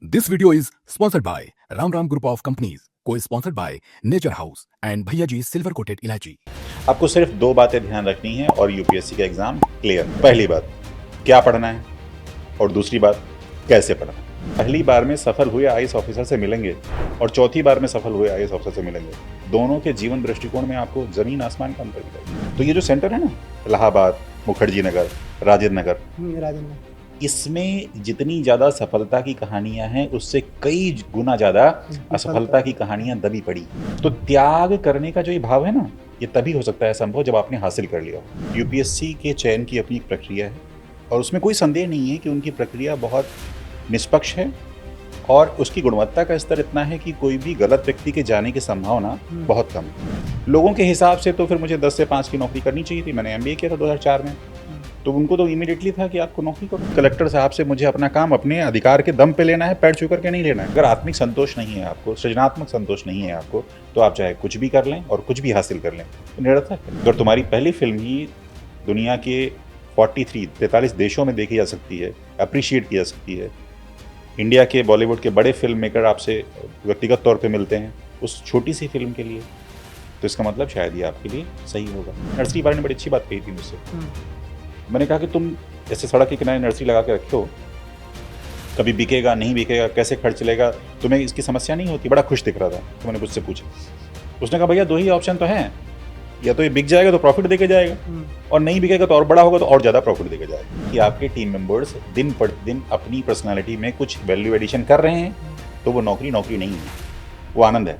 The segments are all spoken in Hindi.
This video is sponsored by Ram Ram Group of Companies, co-sponsored by Nature House and Bhaiya Ji Silver Coated Ilachi. आपको सिर्फ दो बातें ध्यान रखनी है और यूपीएससी का एग्जाम क्लियर। पहली बात, क्या पढ़ना है, और दूसरी बात, कैसे पढ़ना है। पहली बार में सफल हुए आईएएस ऑफिसर से मिलेंगे और चौथी बार में सफल हुए आईएएस ऑफिसर से मिलेंगे। दोनों के जीवन दृष्टिकोण में आपको जमीन आसमान का अंतर मिलेगा। तो ये जो सेंटर है ना, इलाहाबाद, मुखर्जी नगर, राजेंद्र नगर, इसमें जितनी ज्यादा सफलता की कहानियां हैं उससे कई गुना ज्यादा असफलता की कहानियां दबी पड़ी। तो त्याग करने का जो ये भाव है ना, ये तभी हो सकता है संभव जब आपने हासिल कर लिया। यूपीएससी के चयन की अपनी एक प्रक्रिया है और उसमें कोई संदेह नहीं है कि उनकी प्रक्रिया बहुत निष्पक्ष है और उसकी गुणवत्ता का स्तर इतना है कि कोई भी गलत व्यक्ति के जाने की संभावना बहुत कम है। लोगों के हिसाब से तो फिर मुझे 10 से 5 की नौकरी करनी चाहिए थी। मैंने एमबीए किया था 2004 में, तो उनको तो इमीडिएटली था कि आपको नौकरी करो। कलेक्टर साहब से मुझे अपना काम अपने अधिकार के दम पे लेना है, पैर छू करके नहीं लेना है। अगर आत्मिक संतोष नहीं है आपको, सृजनात्मक संतोष नहीं है आपको, तो आप चाहे कुछ भी कर लें और कुछ भी हासिल कर लें, तो निरर्थक है। अगर तुम्हारी पहली फिल्म ही दुनिया के 43 देशों में देखी जा सकती है, अप्रिशिएट की जा सकती है, इंडिया के बॉलीवुड के बड़े फिल्म मेकर आपसे व्यक्तिगत तौर पे मिलते हैं उस छोटी सी फिल्म के लिए, तो इसका मतलब शायद ये आपके लिए सही होगा। नर्सरी वाले ने बड़ी अच्छी बात कही थी मुझसे। मैंने कहा कि तुम ऐसे सड़क के किनारे नर्सरी लगा के रखे हो, कभी बिकेगा नहीं बिकेगा, कैसे खर्च चलेगा, तुम्हें इसकी समस्या नहीं होती। बड़ा खुश दिख रहा था। तो मैंने मुझसे पूछा, उसने कहा भैया दो ही ऑप्शन तो हैं, या तो ये बिक जाएगा तो प्रॉफिट देके जाएगा, और नहीं बिकेगा तो और बड़ा होगा तो और ज़्यादा प्रॉफिट देके जाएगा। कि आपके टीम मेंबर्स दिन प्रतिदिन अपनी पर्सनालिटी में कुछ वैल्यू एडिशन कर रहे हैं, तो वो नौकरी नहीं है, वो आनंद है।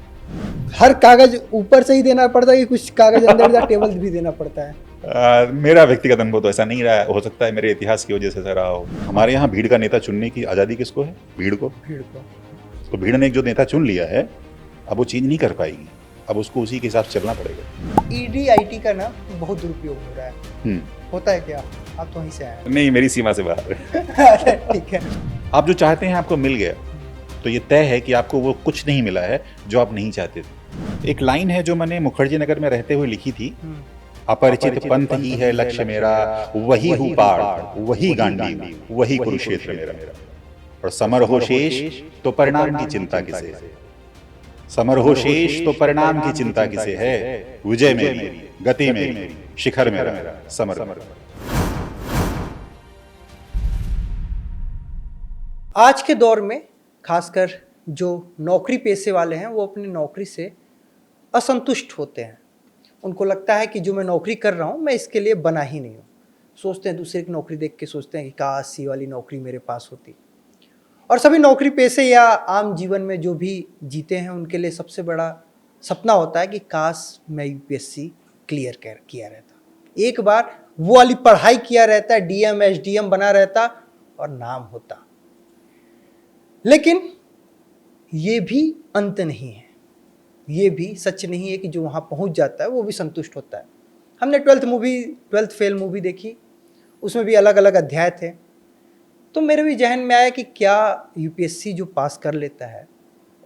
हर कागज ऊपर से ही देना पड़ता है कि कुछ कागज अंदर टेबल भी देना पड़ता है? मेरा व्यक्तिगत अनुभव तो ऐसा नहीं रहा है। हो सकता है मेरे इतिहास की वजह से ऐसा रहा हो। हमारे यहाँ भीड़ का नेता चुनने की आज़ादी किसको है? भीड़ को। तो भीड़ ने एक जो नेता चुन लिया है, अब वो चेंज नहीं कर पाएगी, अब उसको उसी के हिसाब से चलना पड़ेगा। ईडीआईटी का ना बहुत दुरुपयोग हो रहा है। होता है क्या? आप तो वहीं से आए? नहीं, मेरी सीमा से बाहर है। ठीक है। आप जो चाहते हैं आपको मिल गया, तो ये तय है कि आपको वो कुछ नहीं मिला है जो आप नहीं चाहते थे। एक लाइन है जो मैंने मुखर्जी नगर में रहते हुए लिखी थी, अपरिचित पंथ ही है लक्ष्य मेरा, वही हूँ पार, वही गांडी, वही कुरुक्षेत्र मेरा। और समर हो शेष तो परिणाम की चिंता किसे, समर हो शेष तो परिणाम की चिंता किसे है, विजय मेरी, गति मेरी, शिखर मेरा, समर। आज के दौर में खासकर जो नौकरी पेशे वाले हैं वो अपनी नौकरी से असंतुष्ट होते हैं। उनको लगता है कि जो मैं नौकरी कर रहा हूँ मैं इसके लिए बना ही नहीं हूँ। सोचते हैं, दूसरे की नौकरी देख के सोचते हैं कि काश ये वाली नौकरी मेरे पास होती। और सभी नौकरी पेशे या आम जीवन में जो भी जीते हैं उनके लिए सबसे बड़ा सपना होता है कि काश मैं यूपीएससी क्लियर किया रहता, एक बार वो वाली पढ़ाई किया रहता, डीएम एसडीएम बना रहता और नाम होता। लेकिन ये भी अंत नहीं है, ये भी सच नहीं है कि जो वहाँ पहुँच जाता है वो भी संतुष्ट होता है। हमने 12th फेल मूवी देखी, उसमें भी अलग अलग अध्याय थे। तो मेरे भी जहन में आया कि क्या यूपीएससी जो पास कर लेता है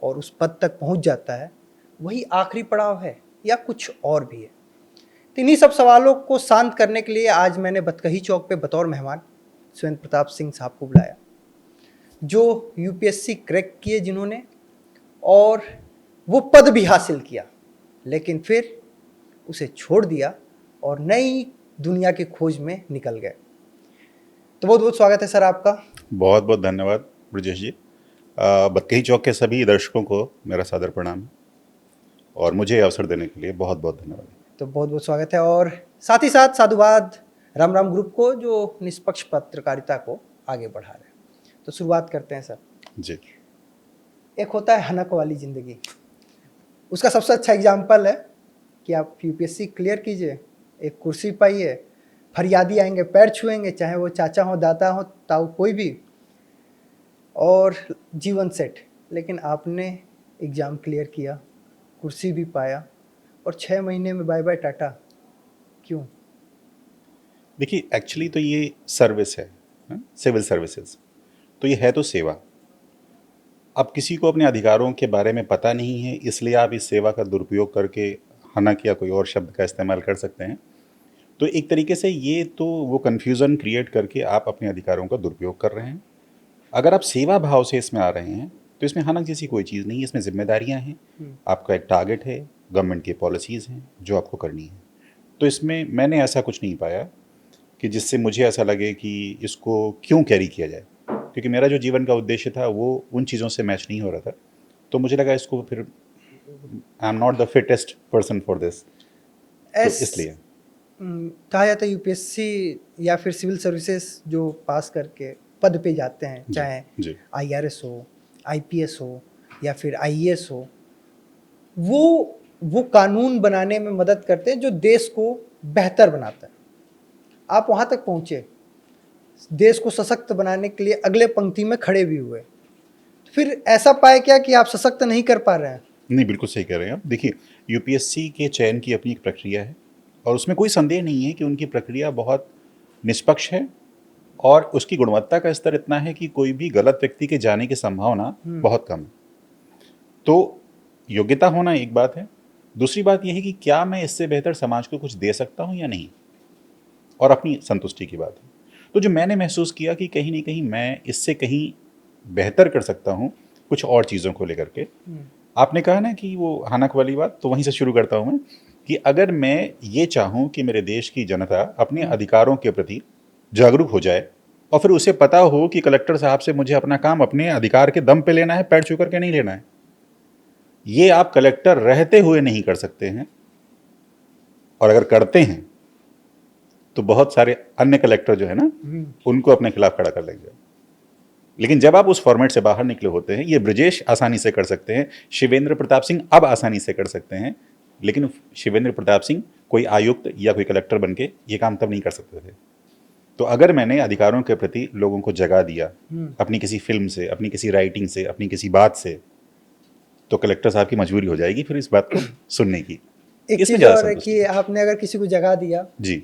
और उस पद तक पहुँच जाता है वही आखिरी पड़ाव है या कुछ और भी है। तो इन्हीं सब सवालों को शांत करने के लिए आज मैंने बतकही चौक पे बतौर मेहमान सुरेंद्र प्रताप सिंह साहब को बुलाया, जो यूपीएससी क्रैक किए जिन्होंने, और वो पद भी हासिल किया, लेकिन फिर उसे छोड़ दिया और नई दुनिया की खोज में निकल गए। तो बहुत बहुत स्वागत है सर आपका। बहुत बहुत धन्यवाद ब्रजेश जी। बतकही चौक के सभी दर्शकों को मेरा सादर प्रणाम और मुझे अवसर देने के लिए बहुत बहुत धन्यवाद। तो बहुत बहुत स्वागत है, और साथ ही साथ साधुवाद राम राम ग्रुप को जो निष्पक्ष पत्रकारिता को आगे बढ़ा रहे हैं। तो शुरुआत करते हैं सर जी। एक होता है हनक वाली ज़िंदगी, उसका सबसे अच्छा एग्जाम्पल है कि आप यूपीएससी क्लियर कीजिए, एक कुर्सी पाइए, फरियादी आएंगे, पैर छुएंगे, चाहे वो चाचा हो, दादा हो, ताऊ, कोई भी, और जीवन सेट। लेकिन आपने एग्ज़ाम क्लियर किया, कुर्सी भी पाया, और 6 महीने में बाय बाय टाटा। क्यों? देखिए, एक्चुअली तो ये सर्विस है, सिविल सर्विसेज, तो ये है तो सेवा। अब किसी को अपने अधिकारों के बारे में पता नहीं है, इसलिए आप इस सेवा का दुरुपयोग करके हनक या कोई और शब्द का इस्तेमाल कर सकते हैं। तो एक तरीके से ये तो वो कन्फ्यूज़न क्रिएट करके आप अपने अधिकारों का दुरुपयोग कर रहे हैं। अगर आप सेवा भाव से इसमें आ रहे हैं तो इसमें हनक जैसी कोई चीज़ नहीं है, इसमें जिम्मेदारियां हैं, आपका एक टारगेट है, गवर्नमेंट की पॉलिसीज़ हैं जो आपको करनी है। तो इसमें मैंने ऐसा कुछ नहीं पाया कि जिससे मुझे ऐसा लगे कि इसको क्यों कैरी किया जाए, क्योंकि मेरा जो जीवन का उद्देश्य था वो उन चीज़ों से मैच नहीं हो रहा था। तो मुझे लगा इसको फिर I am not the fittest person for this, तो इसलिए कहा जाता है यूपीएससी या फिर सिविल सर्विसेज जो पास करके पद पे जाते हैं, जी, चाहे जी। आईआरएस हो, आईपीएस हो या फिर आईएएस हो, वो कानून बनाने में मदद करते हैं जो देश को बेहतर बनाता है। आप वहाँ तक पहुँचे, देश को सशक्त बनाने के लिए अगले पंक्ति में खड़े भी हुए, फिर ऐसा पाए क्या कि आप सशक्त नहीं कर पा रहे हैं? नहीं, बिल्कुल सही कह रहे हैं आप। देखिए, यूपीएससी के चयन की अपनी एक प्रक्रिया है और उसमें कोई संदेह नहीं है कि उनकी प्रक्रिया बहुत निष्पक्ष है और उसकी गुणवत्ता का स्तर इतना है कि कोई भी गलत व्यक्ति के जाने की संभावना बहुत कम है। तो योग्यता होना एक बात है, दूसरी बात यह है कि क्या मैं इससे बेहतर समाज को कुछ दे सकता हूँ या नहीं, और अपनी संतुष्टि की बात है। तो जो मैंने महसूस किया कि कहीं ना कहीं मैं इससे कहीं बेहतर कर सकता हूँ कुछ और चीज़ों को लेकर के। आपने कहा ना कि वो हनक वाली बात, तो वहीं से शुरू करता हूँ मैं कि अगर मैं ये चाहूँ कि मेरे देश की जनता अपने अधिकारों के प्रति जागरूक हो जाए और फिर उसे पता हो कि कलेक्टर साहब से मुझे अपना काम अपने अधिकार के दम पे लेना है, पैर छू करके नहीं लेना है, ये आप कलेक्टर रहते हुए नहीं कर सकते हैं। और अगर करते हैं तो बहुत सारे अन्य कलेक्टर जो है ना उनको अपने खिलाफ खड़ा कर लेंगे। लेकिन जब आप उस फॉर्मेट से बाहर निकले होते हैं, ये ब्रजेश आसानी से कर सकते हैं, शिवेंद्र प्रताप सिंह अब आसानी से कर सकते हैं, लेकिन शिवेंद्र प्रताप सिंह कोई आयुक्त या कोई कलेक्टर बन के ये काम तब नहीं कर सकते थे। तो अगर मैंने अधिकारों के प्रति लोगों को जगा दिया अपनी किसी फिल्म से, अपनी किसी राइटिंग से, अपनी किसी बात से, तो कलेक्टर साहब की मजबूरी हो जाएगी फिर इस बात को सुनने की। एक इसमें चीज़ ज़्यादा और है संतुष्टि कि आपने अगर किसी को जगा दिया, जी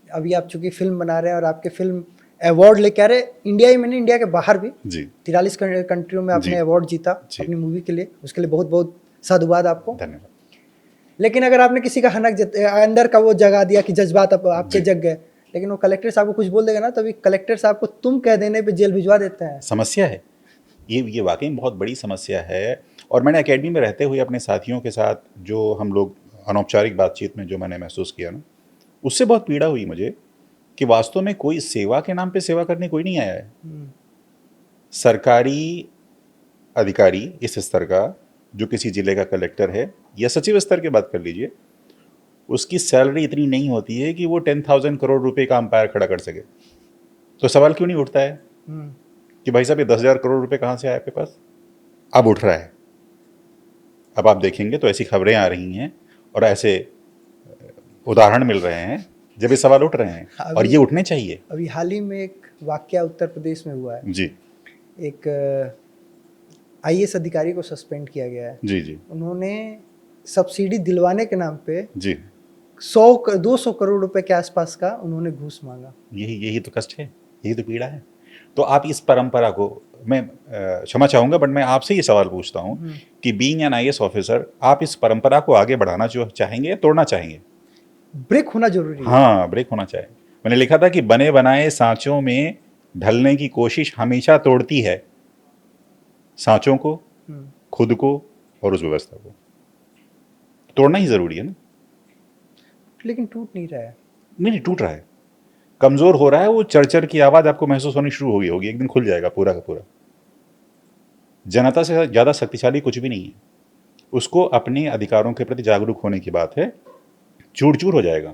अभी आप चूंकि फिल्म बना रहे हैं और आपके फिल्म अवार्ड लेके आ रहे, इंडिया ही में नहीं, इंडिया के बाहर भी जी 43 कंट्रियों में आपने जी। अवार्ड जीता जी। अपनी मूवी के लिए, उसके लिए बहुत बहुत साधुवाद आपको। धन्यवाद। लेकिन अगर आपने किसी का हनक अंदर का वो जगा दिया कि जज्बात आपके जी। जग गए, लेकिन वो कलेक्टर साहब को कुछ बोल देगा ना, तभी कलेक्टर साहब को तुम कह देने पे जेल भिजवा देते हैं। समस्या है ये वाकई में बहुत बड़ी समस्या है। और मैंने एकेडमी में रहते हुए अपने साथियों के साथ जो हम लोग अनौपचारिक बातचीत में जो मैंने महसूस किया ना, उससे बहुत पीड़ा हुई मुझे कि वास्तव में कोई सेवा के नाम पे सेवा करने कोई नहीं आया है। सरकारी अधिकारी इस स्तर का, जो किसी जिले का कलेक्टर है या सचिव स्तर की बात कर लीजिए, उसकी सैलरी इतनी नहीं होती है कि वो 10,000 करोड़ रुपए का अंपायर खड़ा कर सके। तो सवाल क्यों नहीं उठता है कि भाई साहब ये 10,000 करोड़ रुपए कहाँ से आए आपके पास? अब उठ रहा है। अब आप देखेंगे तो ऐसी खबरें आ रही हैं और ऐसे उदाहरण मिल रहे हैं जब ये सवाल उठ रहे हैं, और ये उठने चाहिए। अभी हाल ही में एक वाकया उत्तर प्रदेश में हुआ है जी एक आईएएस अधिकारी को सस्पेंड किया गया है। जी जी उन्होंने सब्सिडी दिलवाने के नाम पे जी 200 करोड़ रुपए के आसपास का उन्होंने घूस मांगा। यही तो कष्ट है, यही तो पीड़ा है। तो आप इस परंपरा को, मैं क्षमा चाहूंगा बट मैं आपसे ये सवाल पूछता हूँ कि बीइंग एन आईएएस ऑफिसर, आप इस परंपरा को आगे बढ़ाना जो चाहेंगे या तोड़ना चाहेंगे? ब्रेक होना जरूरी है। हाँ, ब्रेक होना चाहिए। मैंने लिखा था कि बने बनाए सांचों में ढलने की कोशिश हमेशा तोड़ती है सांचों को, खुद को और उस व्यवस्था को। तोड़ना ही जरूरी है ना। लेकिन टूट नहीं रहा है। नहीं, टूट रहा है, कमजोर हो रहा है। वो चरचर की आवाज आपको महसूस होनी शुरू होगी, एक दिन खुल जाएगा पूरा का पूरा। जनता से ज्यादा शक्तिशाली कुछ भी नहीं है। उसको अपने अधिकारों के प्रति जागरूक होने की बात है, चूर चूर हो जाएगा।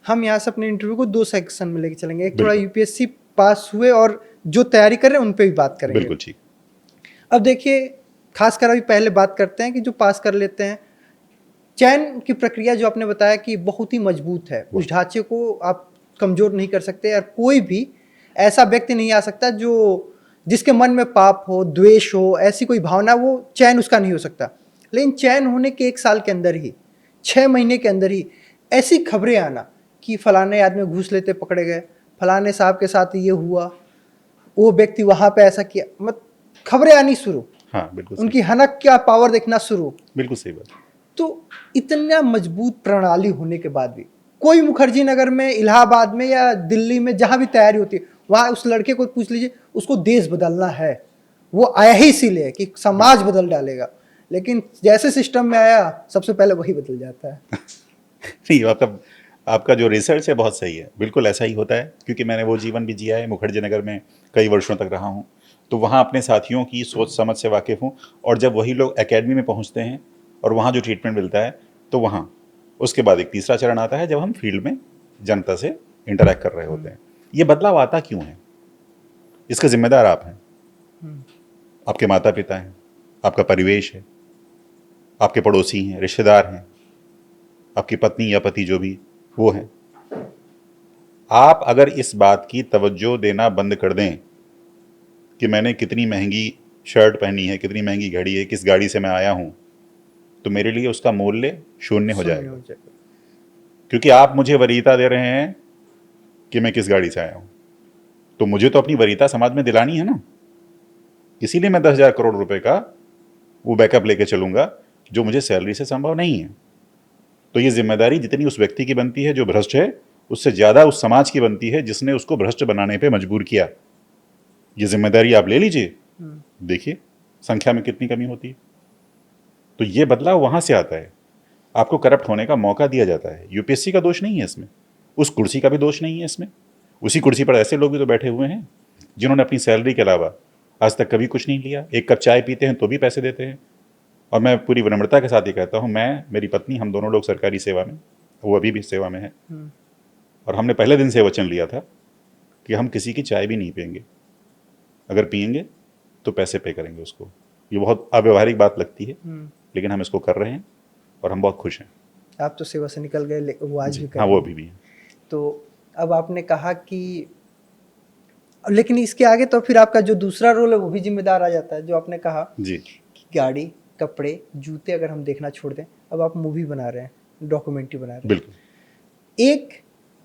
हम यहाँ से अपने इंटरव्यू को 2 सेक्शन में लेके चलेंगे। एक थोड़ा यूपीएससी पास हुए और जो तैयारी कर रहे हैं उन पे भी बात करेंगे। बिल्कुल ठीक। अब देखिए, खासकर अभी पहले बात करते हैं कि जो पास कर लेते हैं, चयन की प्रक्रिया जो आपने बताया कि बहुत ही मजबूत है, उस ढांचे को आप कमजोर नहीं कर सकते। और कोई भी ऐसा व्यक्ति नहीं आ सकता जो जिसके मन में पाप हो, द्वेष हो, ऐसी कोई भावना, वो चयन उसका नहीं हो सकता। लेकिन चयन होने के 1 साल के अंदर ही, 6 महीने के अंदर ही ऐसी खबरें आना कि फलाने आदमी घूस लेते पकड़े गए, फलाने साहब के साथ ये हुआ, वो व्यक्ति वहाँ पे ऐसा किया, मतलब खबरें आनी शुरू। हाँ, बिल्कुल। उनकी हनक क्या पावर देखना शुरू। बिल्कुल सही बात। तो इतना मजबूत प्रणाली होने के बाद भी कोई मुखर्जी नगर में, इलाहाबाद में या दिल्ली में जहां भी तैयारी होती है, वहां उस लड़के को पूछ लीजिए, उसको देश बदलना है, वो आया ही इसीलिए कि समाज बदल डालेगा। लेकिन जैसे सिस्टम में आया, सबसे पहले वही बदल जाता है। नहीं, आपका जो रिसर्च है बहुत सही है, बिल्कुल ऐसा ही होता है, क्योंकि मैंने वो जीवन भी जिया है, मुखर्जी नगर में कई वर्षों तक रहा हूँ, तो वहाँ अपने साथियों की सोच समझ से वाकिफ़ हूँ। और जब वही लोग एकेडमी में पहुँचते हैं और वहाँ जो ट्रीटमेंट मिलता है, तो वहाँ उसके बाद एक तीसरा चरण आता है, जब हम फील्ड में जनता से इंटरेक्ट कर रहे होते हैं। ये बदलाव आता क्यों है? इसका जिम्मेदार आप हैं, आपके माता पिता हैं, आपका परिवेश है, आपके पड़ोसी हैं, रिश्तेदार हैं, आपकी पत्नी या पति जो भी वो हैं। आप अगर इस बात की तवज्जो देना बंद कर दें कि मैंने कितनी महंगी शर्ट पहनी है, कितनी महंगी घड़ी है, किस गाड़ी से मैं आया हूं, तो मेरे लिए उसका मूल्य शून्य हो जाएगा। क्योंकि आप मुझे वरीयता दे रहे हैं कि मैं किस गाड़ी से आया हूं, तो मुझे तो अपनी वरीयता समाज में दिलानी है ना। इसीलिए मैं 10,000 करोड़ रुपए का वो बैकअप लेके चलूंगा, जो मुझे सैलरी से संभव नहीं है। तो ये जिम्मेदारी जितनी उस व्यक्ति की बनती है जो भ्रष्ट है, उससे ज्यादा उस समाज की बनती है जिसने उसको भ्रष्ट बनाने पे मजबूर किया। ये जिम्मेदारी आप ले लीजिए, देखिए संख्या में कितनी कमी होती है। तो ये बदलाव वहां से आता है, आपको करप्ट होने का मौका दिया जाता है। यूपीएससी का दोष नहीं है इसमें, उस कुर्सी का भी दोष नहीं है इसमें। उसी कुर्सी पर ऐसे लोग भी तो बैठे हुए हैं जिन्होंने अपनी सैलरी के अलावा आज तक कभी कुछ नहीं लिया। एक कप चाय पीते हैं तो भी पैसे देते हैं। और मैं पूरी विनम्रता के साथ ये कहता हूँ, मैं, मेरी पत्नी, हम दोनों लोग सरकारी सेवा में, वो अभी भी सेवा में है, और हमने पहले दिन से वचन लिया था कि हम किसी की चाय भी नहीं पियेंगे, अगर पियेंगे तो पैसे पे करेंगे उसको। ये बहुत अव्यवहारिक बात लगती है, लेकिन हम इसको कर रहे हैं और हम बहुत खुश हैं। आप तो सेवा से निकल गए, वो आज भी कर हाँ, रहे वो हैं। भी है। तो अब आपने कहा कि, लेकिन इसके आगे तो फिर आपका जो दूसरा रोल है वो भी जिम्मेदार आ जाता है, जो आपने कहा जी, कि गाड़ी, कपड़े, जूते अगर हम देखना छोड़ दें, अब आप मूवी बना रहे हैं, डॉक्यूमेंट्री बना रहे हैं। बिल्कुल। एक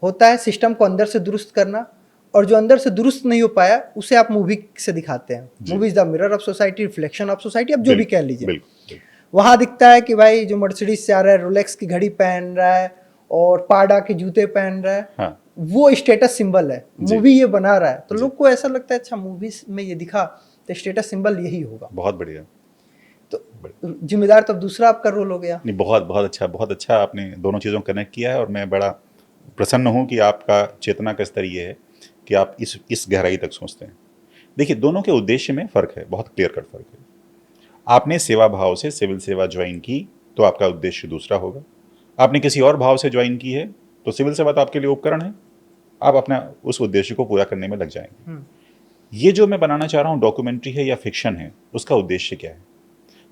होता है सिस्टम को अंदर से दुरुस्त करना, और जो अंदर से दुरुस्त नहीं हो पाया उसे आप मूवी से दिखाते हैं। Movie is the mirror of society, reflection of society, अब जो भी कह लीजिए। बिल्कुल। वहां दिखता है कि भाई जो मर्सिडीज से आ रहा है, रोलेक्स की घड़ी पहन रहा है और पाडा के जूते पहन रहा है, हाँ, वो स्टेटस सिंबल है। जी। मूवी ये बना रहा है तो जी। लोग को ऐसा लगता है अच्छा मूवी में ये दिखा तो स्टेटस सिंबल यही होगा। बहुत बढ़िया। तो जिम्मेदार तब दूसरा आपका रोल हो गया। नहीं, बहुत अच्छा आपने दोनों चीज़ों को कनेक्ट किया है, और मैं बड़ा प्रसन्न हूँ कि आपका चेतना का स्तर ये है कि आप इस गहराई तक सोचते हैं। देखिए, दोनों के उद्देश्य में फ़र्क है, बहुत क्लियर कट फ़र्क है। आपने सेवा भाव से सिविल सेवा ज्वाइन की तो आपका उद्देश्य दूसरा होगा। आपने किसी और भाव से ज्वाइन की है तो सिविल सेवा तो आपके लिए उपकरण है, आप अपना उस उद्देश्य को पूरा करने में लग जाएंगे। ये जो मैं बनाना चाह रहा हूँ डॉक्यूमेंट्री है या फिक्शन है, उसका उद्देश्य क्या है?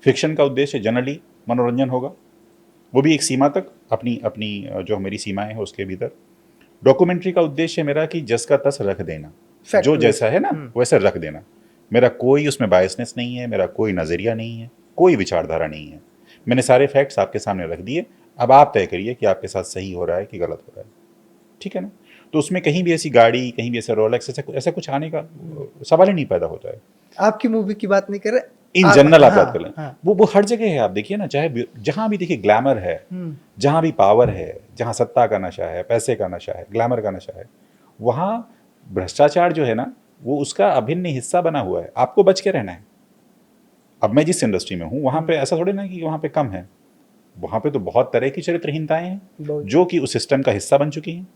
फिक्शन का उद्देश्य जनरली मनोरंजन होगा, वो भी एक सीमा तक, अपनी अपनी जो मेरी सीमाएं हैं उसके भीतर। डॉक्यूमेंट्री का उद्देश्य मेरा कि जस का तस रख देना, जो जैसा है ना वैसा रख देना। मेरा कोई उसमें बायसनेस नहीं है, मेरा कोई नज़रिया नहीं है, कोई विचारधारा नहीं है। मैंने सारे फैक्ट्स आपके सामने रख दिए, अब आप तय करिए कि आपके साथ सही हो रहा है कि गलत हो रहा है। ठीक है ना? तो उसमें कहीं भी ऐसी गाड़ी, कहीं भी ऐसा रोलेक्स, ऐसा कुछ आने का सवाल ही नहीं पैदा होता है। आपकी मूवी की बात नहीं कर रहे, इन जनरल आप हाँ, बात कर लें। हाँ। वो हर जगह है, आप देखिए ना, चाहे जहां भी देखिए ग्लैमर है, जहां भी पावर है, जहां सत्ता का नशा है, पैसे का नशा है, ग्लैमर का नशा है, वहां भ्रष्टाचार जो है ना, वो उसका अभिन्न हिस्सा बना हुआ है। आपको बच के रहना है। अब मैं जिस इंडस्ट्री में हूँ वहां पे ऐसा थोड़ी ना कि वहां पे कम है, वहां पे तो बहुत तरह की चरित्रहीनताएं हैं जो कि उस सिस्टम का हिस्सा बन चुकी हैं।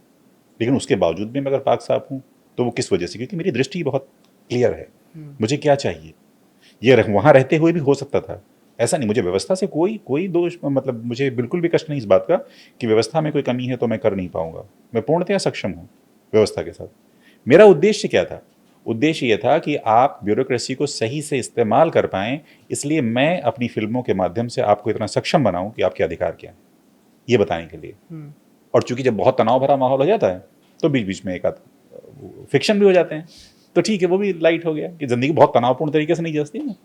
लेकिन उसके बावजूद भी मैं अगर पाक साफ हूँ तो वो किस वजह से? क्योंकि मेरी दृष्टि बहुत क्लियर है, मुझे क्या चाहिए। ये वहाँ रहते हुए भी हो सकता था, ऐसा नहीं। मुझे व्यवस्था से कोई दोष, मतलब मुझे बिल्कुल भी कष्ट नहीं इस बात का कि व्यवस्था में कोई कमी है तो मैं कर नहीं पाऊंगा। मैं पूर्णतया सक्षम हूँ व्यवस्था के साथ। मेरा उद्देश्य क्या था? उद्देश्य ये था कि आप ब्यूरोक्रेसी को सही से इस्तेमाल कर पाएं, इसलिए मैं अपनी फिल्मों के माध्यम से आपको इतना सक्षम बनाऊं कि आपके अधिकार क्या हैं, ये बताने के लिए। और चूंकि जब बहुत तनाव भरा माहौल हो जाता है तो बीच बीच में एक आध फिक्शन भी हो जाते हैं, तो ठीक है, वो भी लाइट हो गया कि जिंदगी बहुत तनावपूर्ण तरीके से नहीं जाती है ना,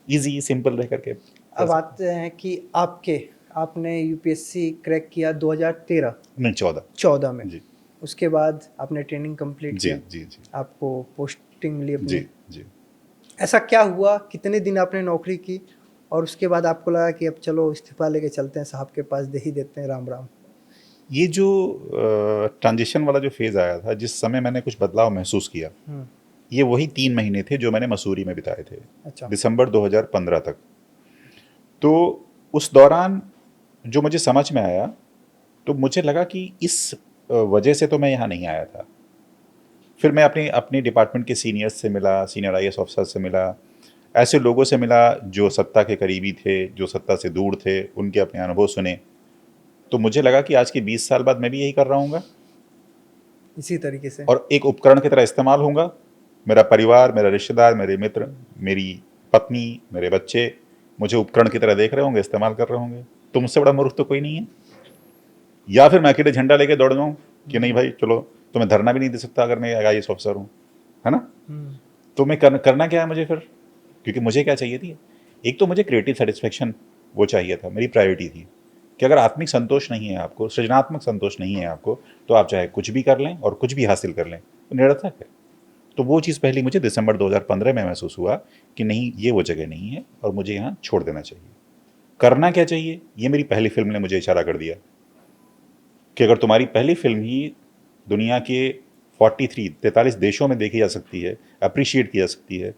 ईजी सिंपल रह करके। अब आते हैं कि आपने यूपीएससी क्रैक किया 2013 नहीं, 14 में जी। उसके बाद आपने ट्रेनिंग कंप्लीट जी किया, जी जी आपको पोस्टिंग मिली अपनी। जी जी। ऐसा क्या हुआ, कितने दिन आपने नौकरी की और उसके बाद आपको लगा कि अब चलो इस्तीफा लेके चलते हैं, साहब के पास दे ही देते हैं, राम राम? ये जो ट्रांजिशन वाला जो फेज आया था, जिस समय मैंने कुछ बदलाव महसूस किया, ये वही 3 महीने थे जो मैंने मसूरी में बिताए थे, अच्छा। दिसंबर 2015 तक। तो उस दौरान जो मुझे समझ में आया, तो मुझे लगा कि इस वजह से तो मैं यहाँ नहीं आया था। फिर मैं अपने डिपार्टमेंट के सीनियर्स से मिला, सीनियर IAS ऑफिसर से मिला, ऐसे लोगों से मिला जो सत्ता के करीबी थे, जो सत्ता से दूर थे, उनके अपने अनुभव सुने। तो मुझे लगा कि आज के 20 साल बाद मैं भी यही कर रहा हूँगा, इसी तरीके से। और एक उपकरण की तरह इस्तेमाल होऊंगा। मेरा परिवार, मेरा रिश्तेदार, मेरे मित्र, मेरी पत्नी, मेरे बच्चे मुझे उपकरण की तरह देख रहे होंगे, इस्तेमाल कर रहे होंगे। तो मुझसे बड़ा मूर्ख तो कोई नहीं है। या फिर मैं अकेले झंडा लेके दौड़ जाऊँ कि नहीं भाई चलो, तो मैं धरना भी नहीं दे सकता अगर मैं IAS ऑफिसर हूँ, है ना। तो मैं करना क्या है मुझे फिर, क्योंकि मुझे क्या चाहिए थी, एक तो मुझे क्रिएटिव सेटिस्फेक्शन वो चाहिए था, मेरी प्रायोरिटी थी कि अगर आत्मिक संतोष नहीं है आपको, सृजनात्मक संतोष नहीं है आपको, तो आप चाहे कुछ भी कर लें और कुछ भी हासिल कर लें, तो निरर्थक है। तो वो चीज़ पहली मुझे दिसंबर 2015 में महसूस हुआ कि नहीं, ये वो जगह नहीं है और मुझे यहाँ छोड़ देना चाहिए। करना क्या चाहिए, ये मेरी पहली फिल्म ने मुझे इशारा कर दिया कि अगर तुम्हारी पहली फिल्म ही दुनिया के 43 देशों में देखी जा सकती है, अप्रिशिएट की जा सकती है,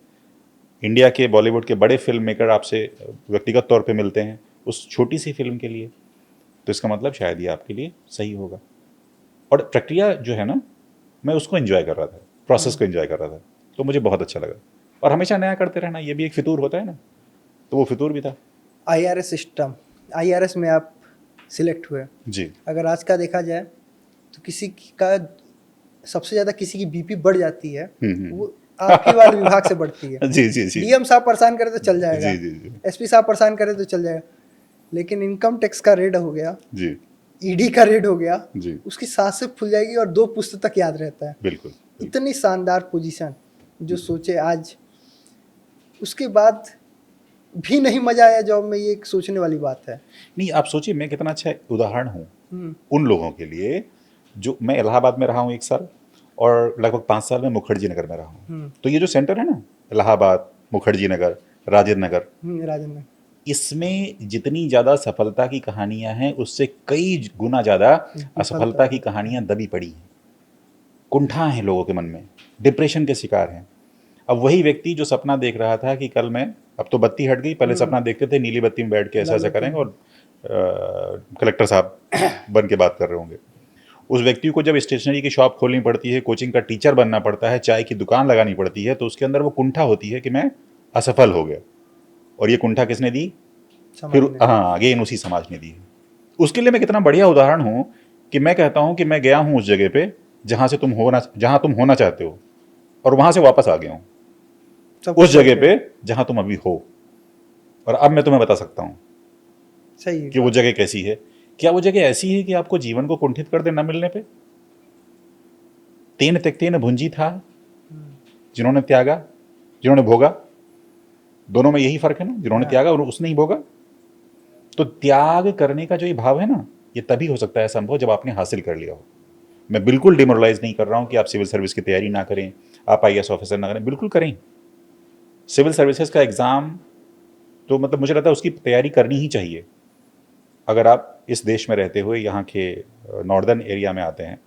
इंडिया के बॉलीवुड के बड़े फिल्म मेकर आपसे व्यक्तिगत तौर पे मिलते हैं उस छोटी सी फिल्म के लिए, तो इसका मतलब शायद ये आपके लिए सही होगा। और प्रक्रिया जो है ना, मैं उसको एंजॉय कर रहा था, प्रोसेस को एंजॉय कर रहा था, तो मुझे बहुत अच्छा लगा। और हमेशा नया करते रहना, ये भी एक फितूर होता है ना, तो वो फितूर भी था। IRS सिस्टम, IRS में आप सिलेक्ट हुए जी। अगर आज का देखा जाए तो किसी का सबसे ज़्यादा किसी की BP बढ़ जाती है, वो आपके वाले विभाग से बढ़ती है। जी जी जी। DM साहब परेशान करे तो चल जाएगा, जी जी जी। SP साहब परेशान करे तो चल जाएगा, लेकिन इनकम टैक्स का रेड हो गया जी। ED का रेड हो गया जी। उसकी सांसें फूल जाएगी और 2 पुश्त तक याद रहता है। बिल्कुल। इतनी शानदार पोजीशन, जो सोचे आज उसके बाद भी नहीं मजा आया जॉब में, ये एक सोचने वाली बात है। नहीं, आप सोचिए मैं कितना अच्छा उदाहरण हूँ उन लोगों के लिए, जो मैं इलाहाबाद में रहा हूँ 1 साल और लगभग 5 साल में मुखर्जी नगर में रहा हूँ। तो ये जो सेंटर है ना, इलाहाबाद, मुखर्जी नगर, राजेंद्र नगर, राजेंद्र, इसमें जितनी ज़्यादा सफलता की कहानियां हैं उससे कई गुना ज़्यादा असफलता की कहानियां दबी पड़ी हैं। कुंठा हैं लोगों के मन में, डिप्रेशन के शिकार हैं। अब वही व्यक्ति जो सपना देख रहा था कि कल मैं, अब तो बत्ती हट गई, पहले सपना देखते थे नीली बत्ती में बैठ के ऐसा ऐसा करेंगे और कलेक्टर साहब बन के बात कर रहे होंगे, उस व्यक्ति को जब स्टेशनरी की शॉप खोलनी पड़ती है, कोचिंग का टीचर बनना पड़ता है, चाय की दुकान लगानी पड़ती है, तो उसके अंदर वो कुंठा होती है कि मैं असफल हो गया। और ये कुंठा किसने दी? फिर हाँ, अगेन उसी समाज ने दी है। उसके लिए मैं कितना बढ़िया उदाहरण हूँ कि मैं कहता हूँ कि मैं गया हूँ उस जगह पे जहाँ तुम होना चाहते हो, और वहाँ से वापस आ गया हूँ उस जगह पे जहाँ तुम अभी हो। और अब मैं तुम्हें बता सकता हूँ सही कि वो जगह कैसी है। क्या वो जगह ऐसी है कि आपको जीवन को कुंठित कर दे न मिलने पे? तेन त्यक्तेन भुंजी था, जिन्होंने त्यागा, जिन्होंने भोगा, दोनों में यही फर्क है ना, जिन्होंने त्यागा और उसने ही भोगा। तो त्याग करने का जो ये भाव है ना, ये तभी हो सकता है संभव जब आपने हासिल कर लिया हो। मैं बिल्कुल डिमोरलाइज नहीं कर रहा हूं कि आप सिविल सर्विस की तैयारी ना करें, आप IAS ऑफिसर ना करें, बिल्कुल करें। सिविल सर्विसेज का एग्जाम तो मतलब मुझे लगता है उसकी तैयारी करनी ही चाहिए। अगर आप इस देश में रहते हुए यहाँ के नॉर्दर्न एरिया में आते हैं,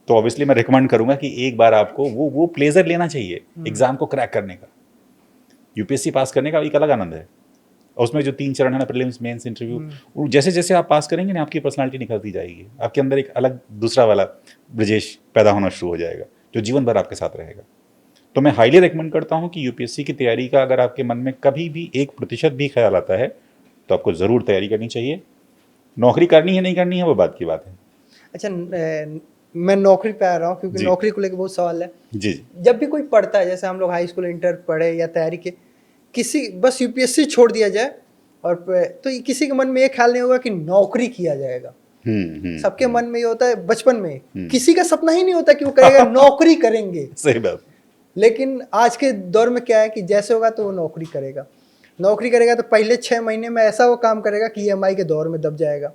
तो ऑब्वियसली मैं रिकमेंड करूंगा कि एक बार आपको वो प्लेजर लेना चाहिए एग्जाम को क्रैक करने का। UPSC पास करने का एक अलग आनंद है, और उसमें जो 3 चरण है ना, प्रीलिम्स, मेंस, इंटरव्यू, जैसे जैसे आप पास करेंगे ना, आपकी पर्सनालिटी निखरती जाएगी, आपके अंदर एक अलग दूसरा वाला ब्रजेश पैदा होना शुरू हो जाएगा जो जीवन भर आपके साथ रहेगा। तो मैं हाईली रिकमेंड करता हूं कि UPSC की तैयारी का अगर आपके मन में कभी भी 1% भी ख्याल आता है तो आपको ज़रूर तैयारी करनी चाहिए। नौकरी करनी है नहीं करनी है वो बात की बात है। अच्छा, मैं नौकरी पे आ रहा हूँ क्योंकि नौकरी को लेकर बहुत सवाल है। जी। जब भी कोई पढ़ता है, जैसे हम लोग हाई स्कूल, इंटर पढ़े या तैयारी के, किसी बस UPSC छोड़ दिया जाए और तो किसी के मन में ये ख्याल नहीं होगा कि नौकरी किया जाएगा। सबके मन में ये होता है, बचपन में किसी का सपना ही नहीं होता कि वो करेगा नौकरी करेंगे। सही बात। लेकिन आज के दौर में क्या है कि जैसे होगा तो वो नौकरी करेगा। नौकरी करेगा तो पहले 6 महीने में ऐसा वो काम करेगा कि EMI के दौर में दब जाएगा।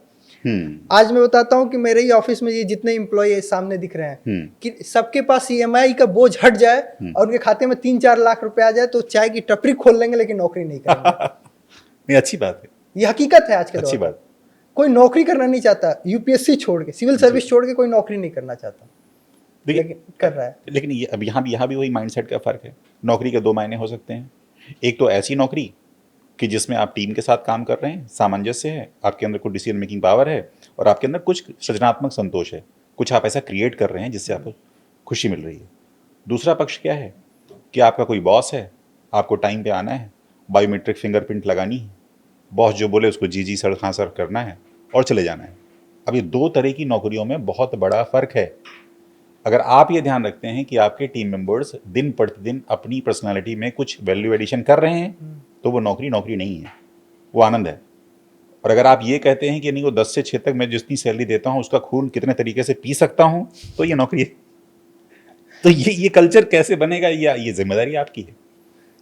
आज मैं बताता हूँ कि मेरे ही ऑफिस में ये जितने एम्प्लॉय सामने दिख रहे हैं कि सबके पास EMI का बोझ हट जाए और उनके खाते में 3-4 लाख रुपए आ जाए तो चाय की टपरी खोल लेंगे, लेकिन नौकरी नहीं करेंगे। नहीं, अच्छी बात है, ये हकीकत है आज के अच्छी दौर बात। कोई नौकरी करना नहीं चाहता, यूपीएससी छोड़ के, सिविल सर्विस छोड़ के कोई नौकरी नहीं करना चाहता, लेकिन कर रहा है। लेकिन ये अब यहाँ भी वही माइंडसेट का फ़र्क है। नौकरी के दो मायने हो सकते हैं। एक तो ऐसी नौकरी कि जिसमें आप टीम के साथ काम कर रहे हैं, सामंजस्य है, आपके अंदर कुछ डिसीजन मेकिंग पावर है और आपके अंदर कुछ सृजनात्मक संतोष है, कुछ आप ऐसा क्रिएट कर रहे हैं जिससे आपको खुशी मिल रही है। दूसरा पक्ष क्या है कि आपका कोई बॉस है, आपको टाइम पे आना है, बायोमेट्रिक फिंगरप्रिंट लगानी है, बॉस जो बोले उसको जी जी सर हाँ सर करना है और चले जाना है। अब ये दो तरह की नौकरियों में बहुत बड़ा फ़र्क है। अगर आप ये ध्यान रखते हैं कि आपके टीम मेंबर्स दिन प्रतिदिन अपनी पर्सनालिटी में कुछ वैल्यू एडिशन कर रहे हैं, तो वो नौकरी नहीं है, वो आनंद है। और अगर आप ये कहते हैं कि नहीं वो 10 से 6 तक मैं जितनी सैलरी देता हूँ उसका खून कितने तरीके से पी सकता हूँ, तो ये नौकरी है। तो ये कल्चर कैसे बनेगा, या ये जिम्मेदारी आपकी है।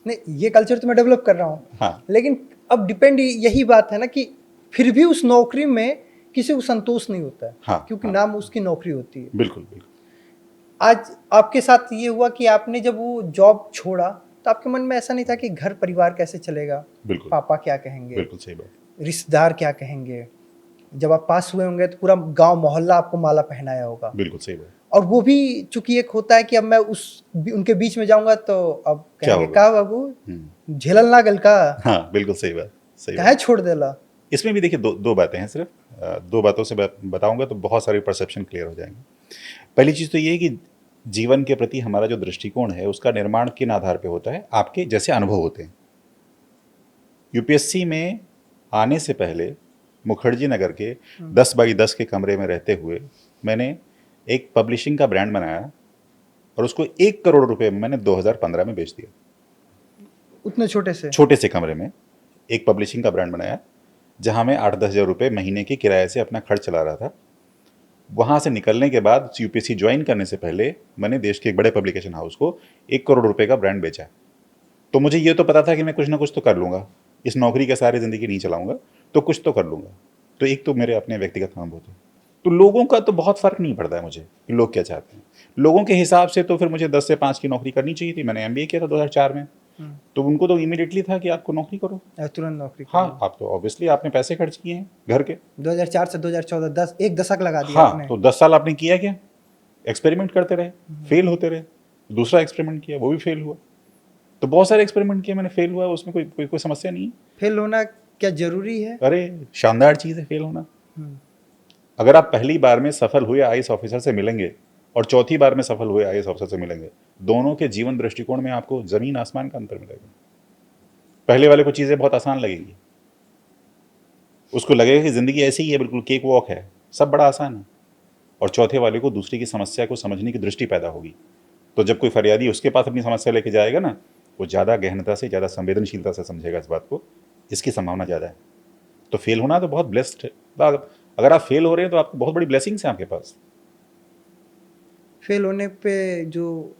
नहीं, ये कल्चर तो मैं डेवलप कर रहा हूँ, हाँ। लेकिन अब डिपेंड यही बात है ना कि फिर भी उस नौकरी में किसी को संतोष नहीं होता है। हाँ, क्योंकि हाँ। नाम उसकी नौकरी होती है। बिल्कुल बिल्कुल। आज आपके साथ ये हुआ कि आपने जब वो जॉब छोड़ा तो आपके मन में ऐसा नहीं था कि घर परिवार कैसे चलेगा, बिल्कुल पापा क्या कहेंगे, बिल्कुल सही बात। रिश्तेदार क्या कहेंगे। जब आप पास हुए होंगे तो पूरा गांव मोहल्ला आपको माला पहनाया होगा, बिल्कुल सही बात। और वो भी चूंकि एक होता है कि अब मैं उनके बीच में जाऊंगा तो अब क्या कहेंगे होगा? का बाबू झेलल ना गल का, हाँ बिल्कुल सही बात, सही कहे बात। छोड़ देला। इसमें भी देखिए दो बातें हैं, सिर्फ दो बातों से बताऊंगा तो बहुत सारे परसेप्शन क्लियर हो जाएंगे। पहली चीज़ तो ये है कि जीवन के प्रति हमारा जो दृष्टिकोण है उसका निर्माण किन आधार पे होता है, आपके जैसे अनुभव होते हैं। यूपीएससी में आने से पहले मुखर्जी नगर के 10 बाई 10 के कमरे में रहते हुए मैंने एक पब्लिशिंग का ब्रांड बनाया और उसको 1 करोड़ रुपए में मैंने 2015 में बेच दिया। उतने छोटे से कमरे में एक पब्लिशिंग का ब्रांड बनाया जहां मैं 8-10 हज़ार रुपये महीने के किराए से अपना खर्च चला रहा था। वहां से निकलने के बाद यूपीएससी ज्वाइन करने से पहले मैंने देश के एक बड़े पब्लिकेशन हाउस को 1 करोड़ रुपए का ब्रांड बेचा। तो मुझे ये तो पता था कि मैं कुछ ना कुछ तो कर लूँगा, इस नौकरी के सारी ज़िंदगी नहीं चलाऊँगा, तो कुछ तो कर लूँगा। तो एक तो मेरे अपने व्यक्तिगत काम होते हैं। तो लोगों का तो बहुत फ़र्क नहीं पड़ता है मुझे कि लोग क्या चाहते हैं। लोगों के हिसाब से तो फिर मुझे 10 से 5 की नौकरी करनी चाहिए थी। मैंने एमबीए किया था 2004 में, तो उनको तो इमीडिएटली था कि आपको नौकरी करो, तुरंत नौकरी। हाँ, आप तो ऑब्वियसली आपने पैसे खर्च किए हैं घर के। 2004 से 2014 10 एक दशक लगा दिया हाँ, आपने। तो 10 साल आपने किया क्या? एक्सपेरिमेंट करते रहे, फेल होते रहे, दूसरा एक्सपेरिमेंट किया, वो भी फेल हुआ। तो बहुत सारे एक्सपेरिमेंट किए मैंने, फेल हुआ, उसमें कोई समस्या नहीं है। फेल होना क्या जरूरी है? अरे शानदार चीज़ है फेल होना। अगर आप पहली बार में सफल हुए आईएएस ऑफिसर से मिलेंगे और चौथी बार में सफल हुए आईएएस ऑफिसर से मिलेंगे, दोनों के जीवन दृष्टिकोण में आपको जमीन आसमान का अंतर मिलेगा। पहले वाले को चीज़ें बहुत आसान लगेंगी, उसको लगेगा कि ज़िंदगी ऐसी ही है, बिल्कुल केक वॉक है, सब बड़ा आसान है। और चौथे वाले को दूसरे की समस्या को समझने की दृष्टि पैदा होगी। तो जब कोई फरियादी उसके पास अपनी समस्या लेके जाएगा ना, वो ज़्यादा गहनता से, ज़्यादा संवेदनशीलता से समझेगा इस बात को, इसकी संभावना ज़्यादा है। तो फेल होना तो बहुत ब्लेस्ड है। अगर आप फेल हो रहे हैं तो आपको बहुत बड़ी ब्लेसिंग्स हैं आपके पास। फेल होने पे जो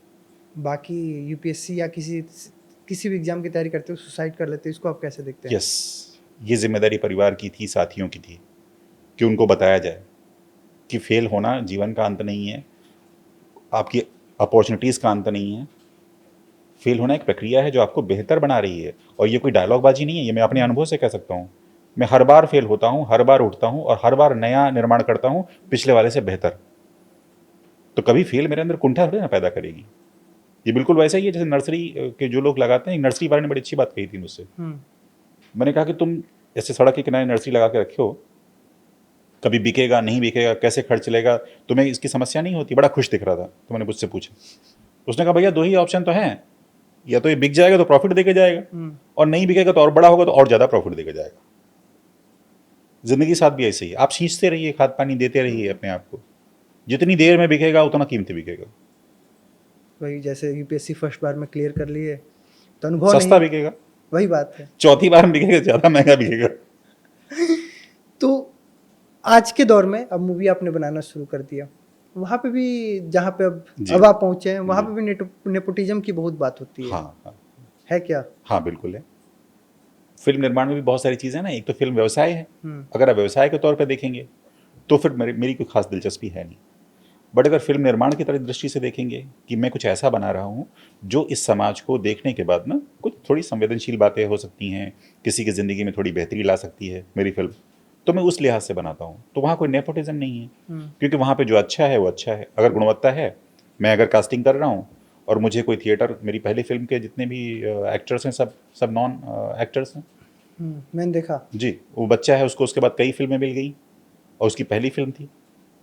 बाकी यूपीएससी या किसी भी एग्जाम की तैयारी करते हो सुसाइड कर लेते हो, इसको आप कैसे देखते हैं? यस, ये जिम्मेदारी परिवार की थी, साथियों की थी कि उनको बताया जाए कि फेल होना जीवन का अंत नहीं है, आपकी अपॉर्चुनिटीज़ का अंत नहीं है। फेल होना एक प्रक्रिया है जो आपको बेहतर बना रही है, और ये कोई डायलॉगबाजी नहीं है, ये मैं अपने अनुभव से कह सकता हूँ। मैं हर बार फेल होता हूँ, हर बार उठता हूँ और हर बार नया निर्माण करता हूँ पिछले वाले से बेहतर। तो कभी फेल मेरे अंदर कुंठा थोड़ी ना पैदा करेगी। ये बिल्कुल वैसा ही है जैसे नर्सरी के जो लोग लगाते हैं। नर्सरी वाले ने बड़ी अच्छी बात कही थी मुझसे। मैंने कहा कि तुम ऐसे सड़क के किनारे नर्सरी लगा के रखे हो, कभी बिकेगा नहीं बिकेगा, कैसे खर्च चलेगा, तुम्हें इसकी समस्या नहीं होती? बड़ा खुश दिख रहा था। तो मैंने मुझसे पूछा, उसने कहा भैया 2 ही ऑप्शन तो हैं, या तो ये बिक जाएगा तो प्रॉफिट देके जाएगा, और नहीं बिकेगा तो और बड़ा होगा तो और ज़्यादा प्रॉफिट देके जाएगा। जिंदगी साथ भी ऐसे ही, आप सींचते रहिए, खाद पानी देते रहिए अपने आप को, जितनी देर में बिकेगा उतना कीमती बिकेगा। वही जैसे यूपीएससी फर्स्ट बार में क्लियर कर लिए तो अनुभव सस्ता नहीं, बिकेगा, वही बात है। चौथी बार में बिकेगा ज़्यादा महंगा बिकेगा। तो आज के दौर में अब मूवी आपने बनाना शुरू कर दिया, वहाँ पे भी जहाँ पे अब आप पहुँचे हैं वहाँ पे भी नेपोटिज्म की बहुत बात होती है। हाँ हाँ है क्या? हाँ बिल्कुल है। फिल्म निर्माण में भी बहुत सारी चीज़ें ना, एक तो फिल्म व्यवसाय है, अगर आप व्यवसाय के तौर पे देखेंगे तो फिर मेरी कोई खास दिलचस्पी है नहीं। बट अगर फिल्म निर्माण की तरह दृष्टि से देखेंगे कि मैं कुछ ऐसा बना रहा हूँ जो इस समाज को देखने के बाद ना कुछ थोड़ी संवेदनशील बातें हो सकती हैं, किसी की ज़िंदगी में थोड़ी बेहतरी ला सकती है मेरी फिल्म, तो मैं उस लिहाज से बनाता हूँ। तो वहाँ कोई नेपोटिज्म नहीं है, क्योंकि वहाँ पे जो अच्छा है वो अच्छा है। अगर गुणवत्ता है, मैं अगर कास्टिंग कर रहा हूँ और मुझे कोई थिएटर, मेरी पहली फिल्म के जितने भी एक्टर्स हैं सब नॉन एक्टर्स हैं मैंने देखा। जी। वो बच्चा है, उसको उसके बाद कई फिल्में मिल गई और उसकी पहली फिल्म थी,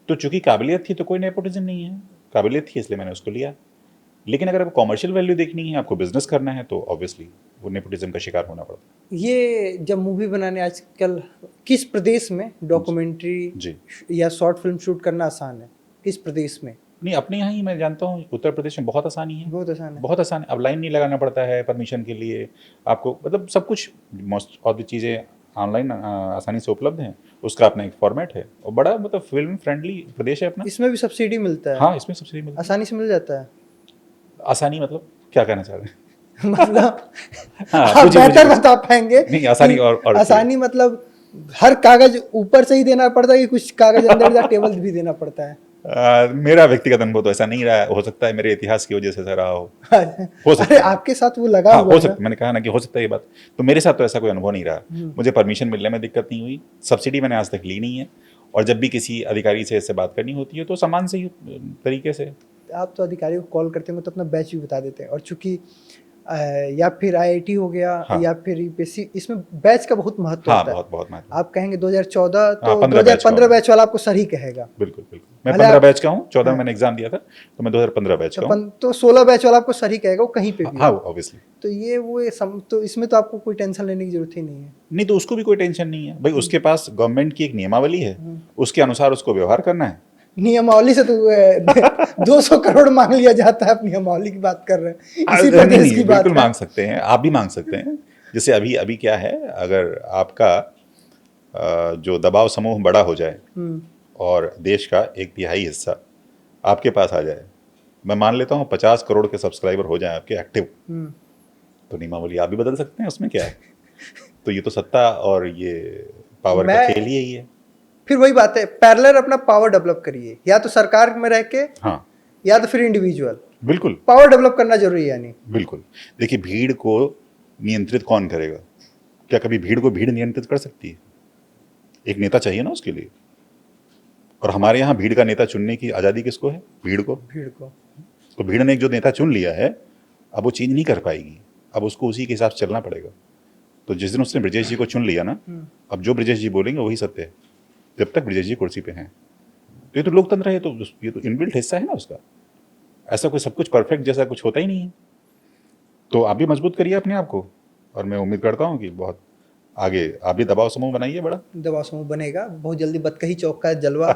तो चूंकि काबिलियत थी तो कोई नेपोटिज्म नहीं है, काबिलियत थी इसलिए मैंने उसको लिया। लेकिन अगर आपको कॉमर्शियल वैल्यू देखनी है, आपको बिजनेस करना है, तो ऑब्वियसली वो नेपोटिज्म का शिकार होना पड़ता है। ये जब मूवी बनाने आजकल किस प्रदेश में डॉक्यूमेंट्री जी। या शॉर्ट फिल्म शूट करना आसान है, किस प्रदेश में? नहीं, अपने यहाँ ही मैं जानता हूँ उत्तर प्रदेश में बहुत आसानी है, बहुत आसान है। बहुत आसान है। अब लाइन नहीं लगाना पड़ता है परमिशन के लिए, आपको मतलब सब कुछ मोस्ट ऑफ द चीज़ें ऑनलाइन आसानी से उपलब्ध हैं। उसका अपना एक फॉर्मेट है और बड़ा मतलब फिल्म फ्रेंडली प्रदेश है अपना। इसमें भी सब्सिडी मिलता है? हाँ, इसमें सब्सिडी मिलती है। आसानी से मिल जाता है? आसानी मतलब क्या कहना चाह रहे हैं? मतलब हाँ, आप मुझे बेहतर बता पाएंगे। नहीं, आसानी कि और आसानी मतलब हर कागज ऊपर से ही देना पड़ता है कि कुछ कागज अंदर या टेबल भी देना पड़ता है? मेरा व्यक्तिगत अनुभव तो ऐसा नहीं रहा है, हो सकता है मेरे इतिहास की वजह से ऐसा रहा हो सकता अरे है। आपके साथ वो लगा हाँ, हुआ हो है सकता ना? है, मैंने कहा ना कि हो सकता है ये बात। तो मेरे साथ तो ऐसा कोई अनुभव नहीं रहा, मुझे परमिशन मिलने में दिक्कत नहीं हुई, सब्सिडी मैंने आज तक ली नहीं है। और जब भी किसी अधिकारी से इससे बात करनी होती है तो सामान से ही तरीके से। आप तो अधिकारी को कॉल करते हैं तो अपना बैच भी बता देते हैं, और चूंकि या फिर आईआईटी हो गया, हाँ। या फिर यूपीएससी, इसमें बैच का बहुत महत्व हाँ, होता है। बहुत बहुत महत्व। आप कहेंगे 2014 तो हाँ, 15 बैच 2015 का बैच वाला आपको सर ही कहेगा। बिल्कुल बिल्कुल, मैं भले 15 आप- बैच का हूँ, 14 में हाँ। मैंने एग्जाम दिया था, तो मैं 2015 बैच का हूँ। तो 16 बैच वाला आपको सर ही कहेगा, वो कहीं पे भी हाँ, हो। ऑब्वियसली। तो तो इसमें तो आपको कोई टेंशन लेने की जरूरत ही नहीं है। नहीं, तो उसको भी कोई टेंशन नहीं है भाई, उसके पास गवर्नमेंट की एक नियमावली है, उसके अनुसार उसको व्यवहार करना है। नियमावली से तो 200 करोड़ मांग लिया जाता है। आप नियमावली की बात कर रहे हैं, इसी नहीं, प्रदेश नहीं, की बात बिल्कुल है। मांग सकते हैं, आप भी मांग सकते हैं। जैसे अभी अभी क्या है, अगर आपका जो दबाव समूह बड़ा हो जाए और देश का 1/3 हिस्सा आपके पास आ जाए, मैं मान लेता हूँ 50 करोड़ के सब्सक्राइबर हो जाए आपके एक्टिव, तो नियमावली आप भी बदल सकते हैं, उसमें क्या है। तो ये तो सत्ता और ये पावर का खेल ही यही है। फिर वही बात है, पैरेलल अपना पावर डेवलप करिए, या तो सरकार में रह के, हाँ, या तो फिर इंडिविजुअल। बिल्कुल पावर डेवलप करना जरूरी है यानी। बिल्कुल। देखिए, भीड़ को नियंत्रित कौन करेगा? क्या कभी भीड़ को भीड़ नियंत्रित कर सकती है? एक नेता चाहिए ना उसके लिए। और हमारे यहाँ भीड़ का नेता चुनने की आज़ादी किसको है? भीड़ को। तो भीड़ ने एक जो नेता चुन लिया है, अब वो चेंज नहीं कर पाएगी, अब उसको उसी के हिसाब से चलना पड़ेगा। तो जिस दिन उसने ब्रजेश जी को चुन लिया ना, अब जो ब्रजेश जी बोलेंगे वही सत्य है, जब तक ब्रजेश जी कुर्सी पे हैं। तो ये तो लोकतंत्र है, ये तो इनबिल्ट हिस्सा है ना उसका। ऐसा कोई सब कुछ परफेक्ट जैसा कुछ होता ही नहीं है। तो आप भी मजबूत करिए अपने आप को, और मैं उम्मीद करता हूँ कि बहुत आगे आप भी दबाव समूह बनाइए बड़ा। दबाव समूह बनेगा बहुत जल्दी। बतकही चौक का जलवा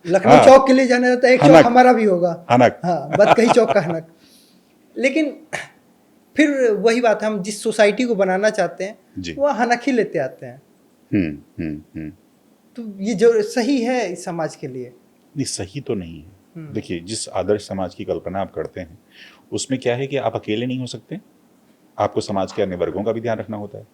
लखनऊ चौक के लिए जाना जाता है, एक चौक हमारा भी होगा, हनक। हाँ, बतकही चौक का हनक। लेकिन फिर वही बात है, हम जिस सोसाइटी को बनाना चाहते हैं वो हनक ही लेते आते हैं। तो ये जो सही है इस समाज के लिए? नहीं, सही तो नहीं है। देखिए, जिस आदर्श समाज की कल्पना आप करते हैं उसमें क्या है कि आप अकेले नहीं हो सकते, आपको समाज के अन्य वर्गों का भी ध्यान रखना होता है।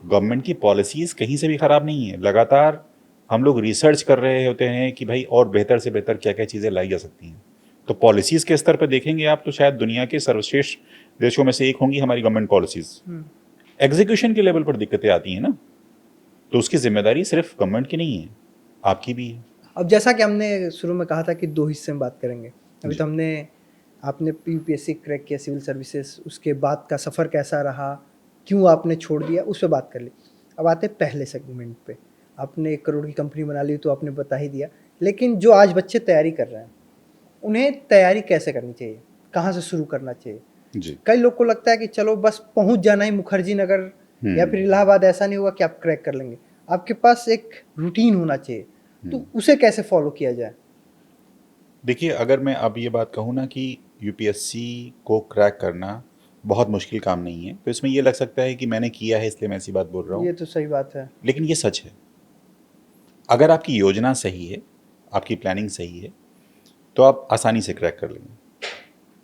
गवर्नमेंट की पॉलिसीज कहीं से भी खराब नहीं है, लगातार हम लोग रिसर्च कर रहे होते हैं कि भाई और बेहतर से बेहतर क्या क्या चीज़ें लाई जा सकती हैं। तो पॉलिसीज़ के स्तर पर देखेंगे आप तो शायद दुनिया के सर्वश्रेष्ठ देशों में से एक होंगी हमारी गवर्नमेंट पॉलिसीज़। एग्जीक्यूशन के लेवल पर दिक्कतें आती हैं ना, तो उसकी जिम्मेदारी सिर्फ गवर्नमेंट की नहीं है, आपकी भी है। अब जैसा कि हमने शुरू में कहा था कि 2 हिस्से में बात करेंगे। अभी तो आपने यूपीएससी क्रैक किया, सिविल सर्विसेज, उसके बाद का सफ़र कैसा रहा, क्यों आपने छोड़ दिया, उस पर बात कर ली। अब आते पहले सेगमेंट पे। आपने 1 करोड़ की कंपनी बना ली तो आपने बता ही दिया, लेकिन जो आज बच्चे तैयारी कर रहे हैं उन्हें तैयारी कैसे करनी चाहिए, कहाँ से शुरू करना चाहिए? जी। कई लोग को लगता है कि चलो बस पहुंच जाना ही मुखर्जी नगर या फिर इलाहाबाद, ऐसा नहीं होगा कि आप क्रैक कर लेंगे। आपके पास एक रूटीन होना चाहिए, तो उसे कैसे फॉलो किया जाए? देखिए, अगर मैं अब ये बात कहूँ ना कि यूपीएससी को क्रैक करना बहुत मुश्किल काम नहीं है, तो इसमें ये लग सकता है कि मैंने किया है इसलिए मैं ऐसी बात बोल रहा हूँ। ये तो सही बात है, लेकिन ये सच है। अगर आपकी योजना सही है, आपकी प्लानिंग सही है, तो आप आसानी से क्रैक कर लेंगे।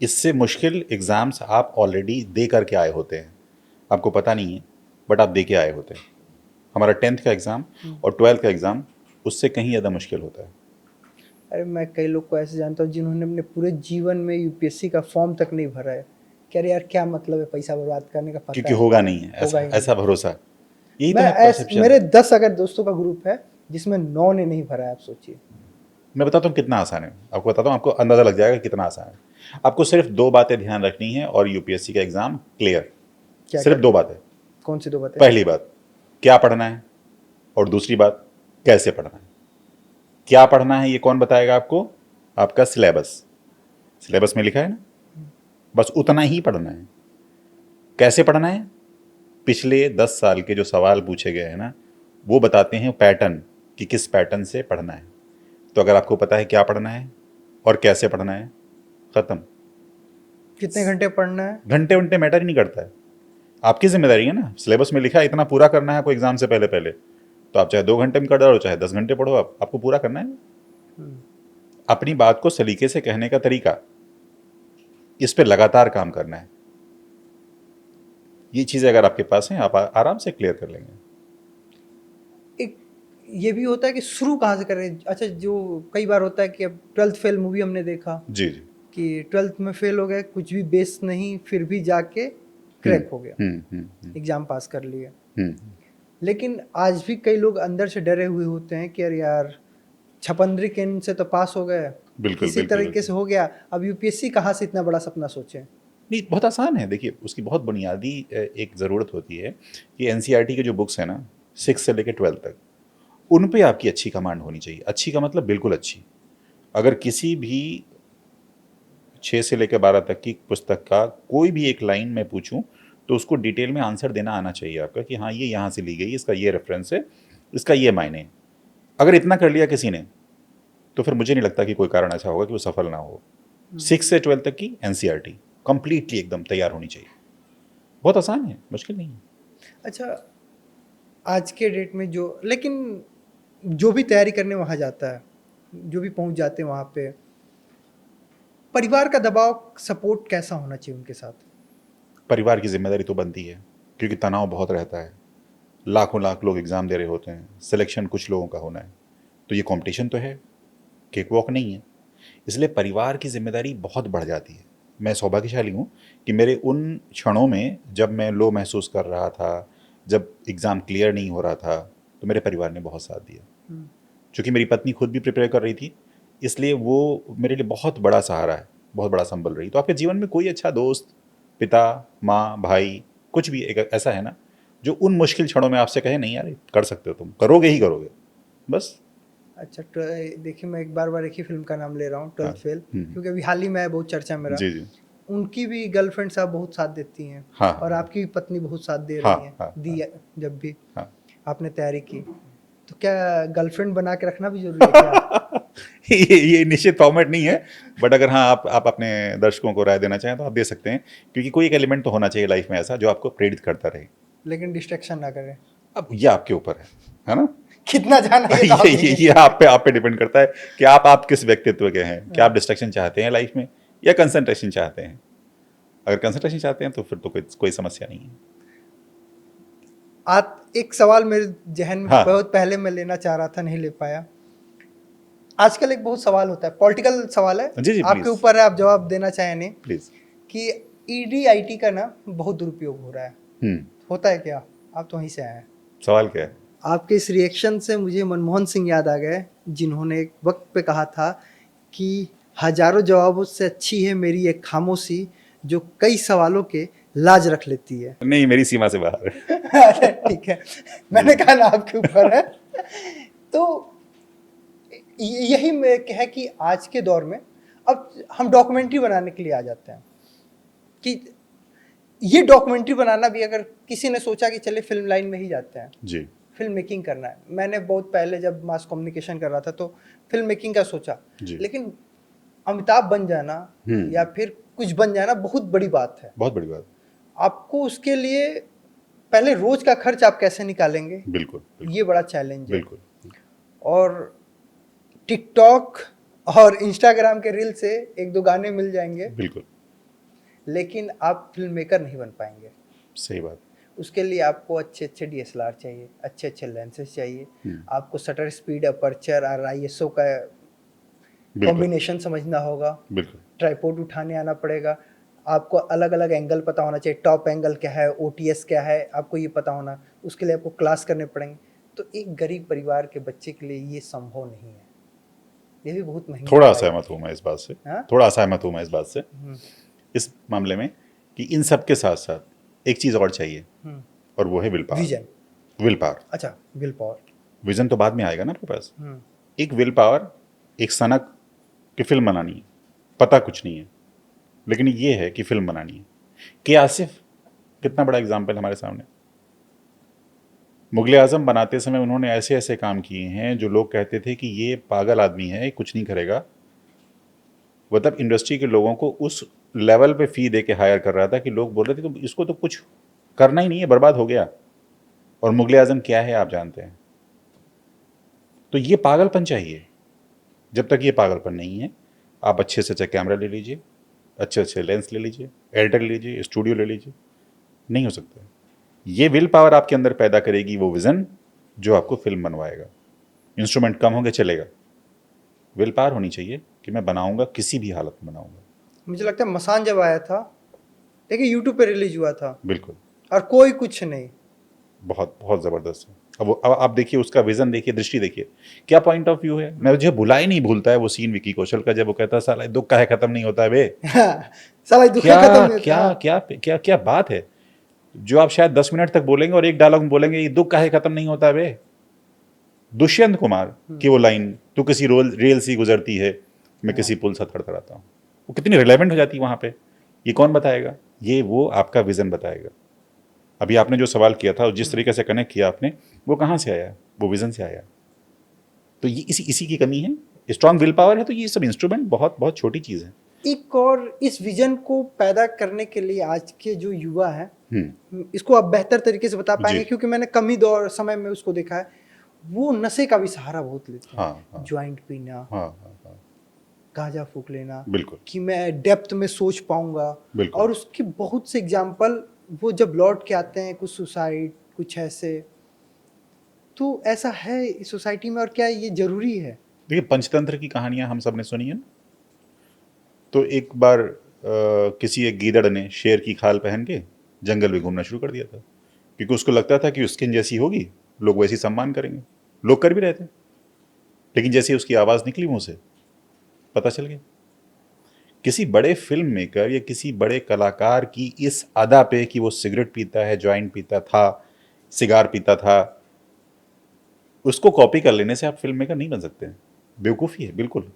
इससे मुश्किल एग्ज़ाम्स आप ऑलरेडी दे करके आए होते हैं, आपको पता नहीं है, बट आप दे के आए होते हैं। हमारा 10th का एग्ज़ाम और 12th का एग्ज़ाम उससे कहीं ज़्यादा मुश्किल होता है। अरे मैं कई लोग को ऐसे जानता हूँ जिन्होंने अपने पूरे जीवन में यूपीएससी का फॉर्म तक नहीं भरा है। कह रहे यार क्या मतलब है पैसा बर्बाद करने का, पता क्योंकि है होगा नहीं है, होगा ही ऐसा भरोसा। यही तो है परसेप्शन। मेरे 10 अगर दोस्तों का ग्रुप है जिसमें 9 ने नहीं भरा है, आप सोचिए। मैं बताता हूँ कितना आसान है, आपको बताता हूँ, आपको अंदाजा लग जाएगा कितना आसान है। आपको सिर्फ 2 बातें ध्यान रखनी है और यूपीएससी का एग्जाम क्लियर। क्या सिर्फ क्या? 2 बातें। कौन सी 2 बातें? पहली बात, क्या पढ़ना है, और दूसरी बात, कैसे पढ़ना है। क्या पढ़ना है ये कौन बताएगा आपको? आपका सिलेबस। सिलेबस में लिखा है ना, बस उतना ही पढ़ना है। कैसे पढ़ना है? पिछले 10 साल के जो सवाल पूछे गए हैं ना, वो बताते हैं पैटर्न, कि किस पैटर्न से पढ़ना है। तो अगर आपको पता है क्या पढ़ना है और कैसे पढ़ना है, खत्म। कितने घंटे पढ़ना है? घंटे वंटे मैटर ही नहीं करता है, आपकी जिम्मेदारी है ना। सिलेबस में लिखा है इतना पूरा करना है आपको एग्जाम से पहले पहले, तो आप चाहे 2 घंटे में कर डालो, चाहे 10 घंटे पढ़ो, आपको पूरा करना है। अपनी बात को सलीके से कहने का तरीका, इस पे लगातार काम करना है। ये चीजें अगर आपके पास हैं, आप आराम से क्लियर कर लेंगे। एक ये भी होता है कि शुरू कहाँ से करें। अच्छा, जो कई बार होता है कि अब 12th फेल मूवी हमने देखा जी जी। कि 12th में फेल हो गए, कुछ भी बेस नहीं, फिर भी जाके क्रैक हो गया, एग्जाम पास कर लिया। लेकिन आज भी कई लोग अंदर से डरे हुए होते हैं कि अरे यार, छपंदरी केन से तो पास हो गए, बिल्कुल, इसी बिल्कुल, तरीके से हो गया, अब यूपीएससी कहाँ से इतना बड़ा सपना सोचें। नहीं, बहुत आसान है। देखिए, उसकी बहुत बुनियादी एक ज़रूरत होती है कि एनसीईआरटी के जो बुक्स हैं ना, 6 से लेकर 12 तक, उन पे आपकी अच्छी कमांड होनी चाहिए। अच्छी का मतलब बिल्कुल अच्छी। अगर किसी भी 6 से लेकर 12 तक की पुस्तक का कोई भी एक लाइन मैं पूछूं, तो उसको डिटेल में आंसर देना आना चाहिए आपका, कि हाँ ये यहाँ से ली गई, इसका ये रेफरेंस है, इसका ये मायने है। अगर इतना कर लिया किसी ने, तो फिर मुझे नहीं लगता कि कोई कारण ऐसा होगा कि वो सफल ना हो। 6 से 12 तक की एनसीईआरटी कंप्लीटली एकदम तैयार होनी चाहिए। बहुत आसान है, मुश्किल नहीं है। अच्छा, आज के डेट में लेकिन जो भी तैयारी करने वहाँ जाता है, जो भी पहुँच जाते हैं वहाँ पे, परिवार का दबाव, सपोर्ट कैसा होना चाहिए उनके साथ? परिवार की जिम्मेदारी तो बनती है, क्योंकि तनाव बहुत रहता है। लाखों लाख लोग एग्ज़ाम दे रहे होते हैं, सिलेक्शन कुछ लोगों का होना है, तो ये कंपटीशन तो है, केक वॉक नहीं है। इसलिए परिवार की जिम्मेदारी बहुत बढ़ जाती है। मैं सौभाग्यशाली हूँ कि मेरे उन क्षणों में जब मैं लो महसूस कर रहा था, जब एग्ज़ाम क्लियर नहीं हो रहा था, तो मेरे परिवार ने बहुत साथ दिया। चूँकि मेरी पत्नी खुद भी प्रिपेयर कर रही थी, इसलिए वो मेरे लिए बहुत बड़ा सहारा है, बहुत बड़ा संबल रही। तो आपके जीवन में कोई अच्छा दोस्त, पिता, माँ, भाई, कुछ भी एक ऐसा है ना, जो उन मुश्किल क्षणों में आपसे कहे नहीं यार कर सकते हो, तुम करोगे ही करोगे, बस। अच्छा, देखिए, मैं एक बार एक ही फिल्म का नाम ले रहा हूँ, 12th फेल, हम्म। क्योंकि अभी हाल ही में बहुत चर्चा में रहा। जी जी। उनकी भी गर्लफ्रेंड साहब बहुत साथ देती हैं, हाँ, और आपकी भी पत्नी बहुत साथ दे हाँ, रही हैं, हाँ, दी है जब भी हाँ। आपने तैयारी की। तो क्या गर्लफ्रेंड बना के रखना भी जरूरी है क्या? ये निश्चित फॉर्मेट नहीं है, बट अगर हाँ आप अपने दर्शकों को राय देना चाहें तो आप दे सकते हैं, क्योंकि कोई एक एलिमेंट तो होना चाहिए लाइफ में ऐसा जो आपको प्रेरित करता रहे। लेकिन डिस्ट्रैक्शन ना करें। अब ये आपके ऊपर है ना। कितना जाना ये तो आप ये आप पे डिपेंड करता है कि आप किस व्यक्तित्व के हैं। क्या आप डिस्ट्रैक्शन चाहते हैं लाइफ में, या कंसंट्रेशन चाहते हैं? अगर कंसंट्रेशन चाहते हैं तो फिर तो कोई समस्या नहीं है। एक सवाल मेरे जहन में हाँ। बहुत पहले मैं लेना चाह रहा था, नहीं ले पाया। आजकल एक बहुत सवाल होता है, पॉलिटिकल सवाल है, जी, आपके please। ऊपर है, आप जवाब देना चाहें नहीं, प्लीज। कि ईडी का ना बहुत दुरुपयोग हो रहा है, होता है क्या? आप तो वहीं से आए हैं। सवाल क्या है? आपके इस रिएक्शन से मुझे मनमोहन सिंह याद आ गए, जिन्होंने एक वक्त पे कहा था कि हजारों जवाबों से अच्छी है मेरी एक खामोशी, जो कई सवालों के लाज रख लेती है। नहीं, मेरी सीमा से बाहर है। अरे ठीक है, मैंने कहा ना आपके ऊपर है। तो यही है कि आज के दौर में अब हम डॉक्यूमेंट्री बनाने के लिए आ जाते हैं, कि ये डॉक्यूमेंट्री बनाना भी, अगर किसी ने सोचा कि चले फिल्म लाइन में ही जाते हैं, जी। फिल्म मेकिंग करना है। मैंने बहुत पहले जब मास कम्युनिकेशन कर रहा था तो फिल्म मेकिंग का सोचा, लेकिन अमिताभ बन जाना या फिर कुछ बन जाना बहुत बड़ी बात है, बहुत बड़ी बात। आपको उसके लिए पहले रोज का खर्च आप कैसे निकालेंगे, बिल्कुल, ये बड़ा चैलेंज है। बिल्कुल। और टिकटॉक और इंस्टाग्राम के रील से 1-2 गाने मिल जाएंगे, बिल्कुल, लेकिन आप फिल्म मेकर नहीं बन पाएंगे। सही बात। उसके लिए आपको अच्छे अच्छे DSLR चाहिए, अच्छे अच्छे लेंसेज चाहिए, आपको शटर स्पीड, अपर्चर और ISO का कॉम्बिनेशन समझना होगा, बिल्कुल। ट्राइपॉड उठाने आना पड़ेगा, आपको अलग अलग एंगल पता होना चाहिए, टॉप एंगल क्या है, OTS क्या है, आपको ये पता होना। उसके लिए आपको क्लास करने पड़ेंगे। तो एक गरीब परिवार के बच्चे के लिए ये संभव नहीं है, ये भी बहुत महंगी थोड़ा पढ़ाई है। असहमत हूँ मैं इस बात से, हाँ? थोड़ा असहमत हूँ मैं इस बात से, हम्म, इस मामले में कि इन सब के साथ साथ एक चीज़ और चाहिए, हम्म, और वो है will power. Vision. Will power, अच्छा, विल पावर। विजन तो बाद में आएगा ना आपके पास। हम्म, एक विल पावर, एक सनक की फिल्म बनानी है, पता कुछ नहीं है, लेकिन ये है कि फिल्म बनानी है। के आसिफ कितना बड़ा एग्जाम्पल हमारे सामने। मुगले आजम बनाते समय उन्होंने ऐसे ऐसे काम किए हैं जो लोग कहते थे कि ये पागल आदमी है, कुछ नहीं करेगा। मतलब इंडस्ट्री के लोगों को उस लेवल पे फी दे के हायर कर रहा था कि लोग बोल रहे थे तो इसको तो कुछ करना ही नहीं है, बर्बाद हो गया। और मुगले आजम क्या है आप जानते हैं। तो ये पागलपन चाहिए। जब तक ये पागलपन नहीं है, आप अच्छे से अच्छा कैमरा ले लीजिए, अच्छे अच्छे लेंस ले लीजिए, एडिटर ले लीजिए, स्टूडियो ले लीजिए, नहीं हो सकता। ये विल पावर आपके अंदर पैदा करेगी वो विजन जो आपको फिल्म बनवाएगा। इंस्ट्रूमेंट कम होंगे चलेगा, विल पावर होनी चाहिए कि मैं बनाऊंगा, किसी भी हालत में बनाऊंगा। मुझे लगता है मसान जब आया था, देखिए यूट्यूब पे रिलीज हुआ था बिल्कुल, और कोई कुछ नहीं। बहुत बहुत ज़बरदस्त है। अब आप देखिए उसका विजन, देखिए दृष्टि, देखिए क्या पॉइंट ऑफ व्यू है। मैं मुझे भुला ही नहीं भूलता है वो सीन विकी कौशल का, जब वो कहता है साला दुख काहे खत्म नहीं होता है बे। साला दुख क्या खत्म नहीं क्या होता। क्या क्या क्या बात है जो आप शायद 10 मिनट तक बोलेंगे और एक डायलॉग में बोलेंगे ये दुख काहे खत्म नहीं होता बे। दुष्यंत कुमार की वो लाइन, तू किसी रेल सी गुजरती है, मैं किसी पुल सा थड़थड़ाता हूँ, वो कितनी रिलेवेंट हो जाती है वहां पे। ये कौन बताएगा, ये वो आपका विजन बताएगा। अभी आपने जो सवाल किया था और जिस तरीके से कनेक्ट किया आपने, वो कहाँ से आया, वो विजन से आया। तो ये इसी की कमी है। स्ट्रांग विल पावर है तो ये सब इंस्ट्रूमेंट बहुत बहुत छोटी चीज है। एक और इस विजन को पैदा करने के लिए आज के जो युवा हैं, इसको आप बेहतर तरीके से बता पाएंगे, जी। क्योंकि मैंने कम ही दौर समय में उसको देखा है। वो नशे का भी सहारा बहुत लेते हैं। हाँ। ज्वाइंट पीना, हाँ। गांजा फूक लेना, बिल्कुल कि मैं डेप्थ में सोच पाऊंगा। बिल्कुल। और उसके बहुत से एग्जाम्पल, वो जब लौट के आते हैं, कुछ सुसाइड, कुछ ऐसे। तो ऐसा है इस सोसाइटी में, और क्या ये जरूरी है? देखिए पंचतंत्र की कहानियां हम सब ने सुनी है ना। तो एक बार किसी एक गीदड़ ने शेर की खाल पहन के जंगल में घूमना शुरू कर दिया था, क्योंकि उसको लगता था कि स्किन जैसी होगी लोग वैसी सम्मान करेंगे। लोग कर भी रहे थे, लेकिन जैसे ही उसकी आवाज़ निकली मुंह से, पता चल गया। किसी बड़े फिल्म मेकर या किसी बड़े कलाकार की इस अदा पे कि वो सिगरेट पीता है, जॉइंट पीता था, सिगार पीता था, उसको कॉपी कर लेने से आप फिल्म मेकर नहीं बन सकते हैं। बेवकूफ़ी है बिल्कुल,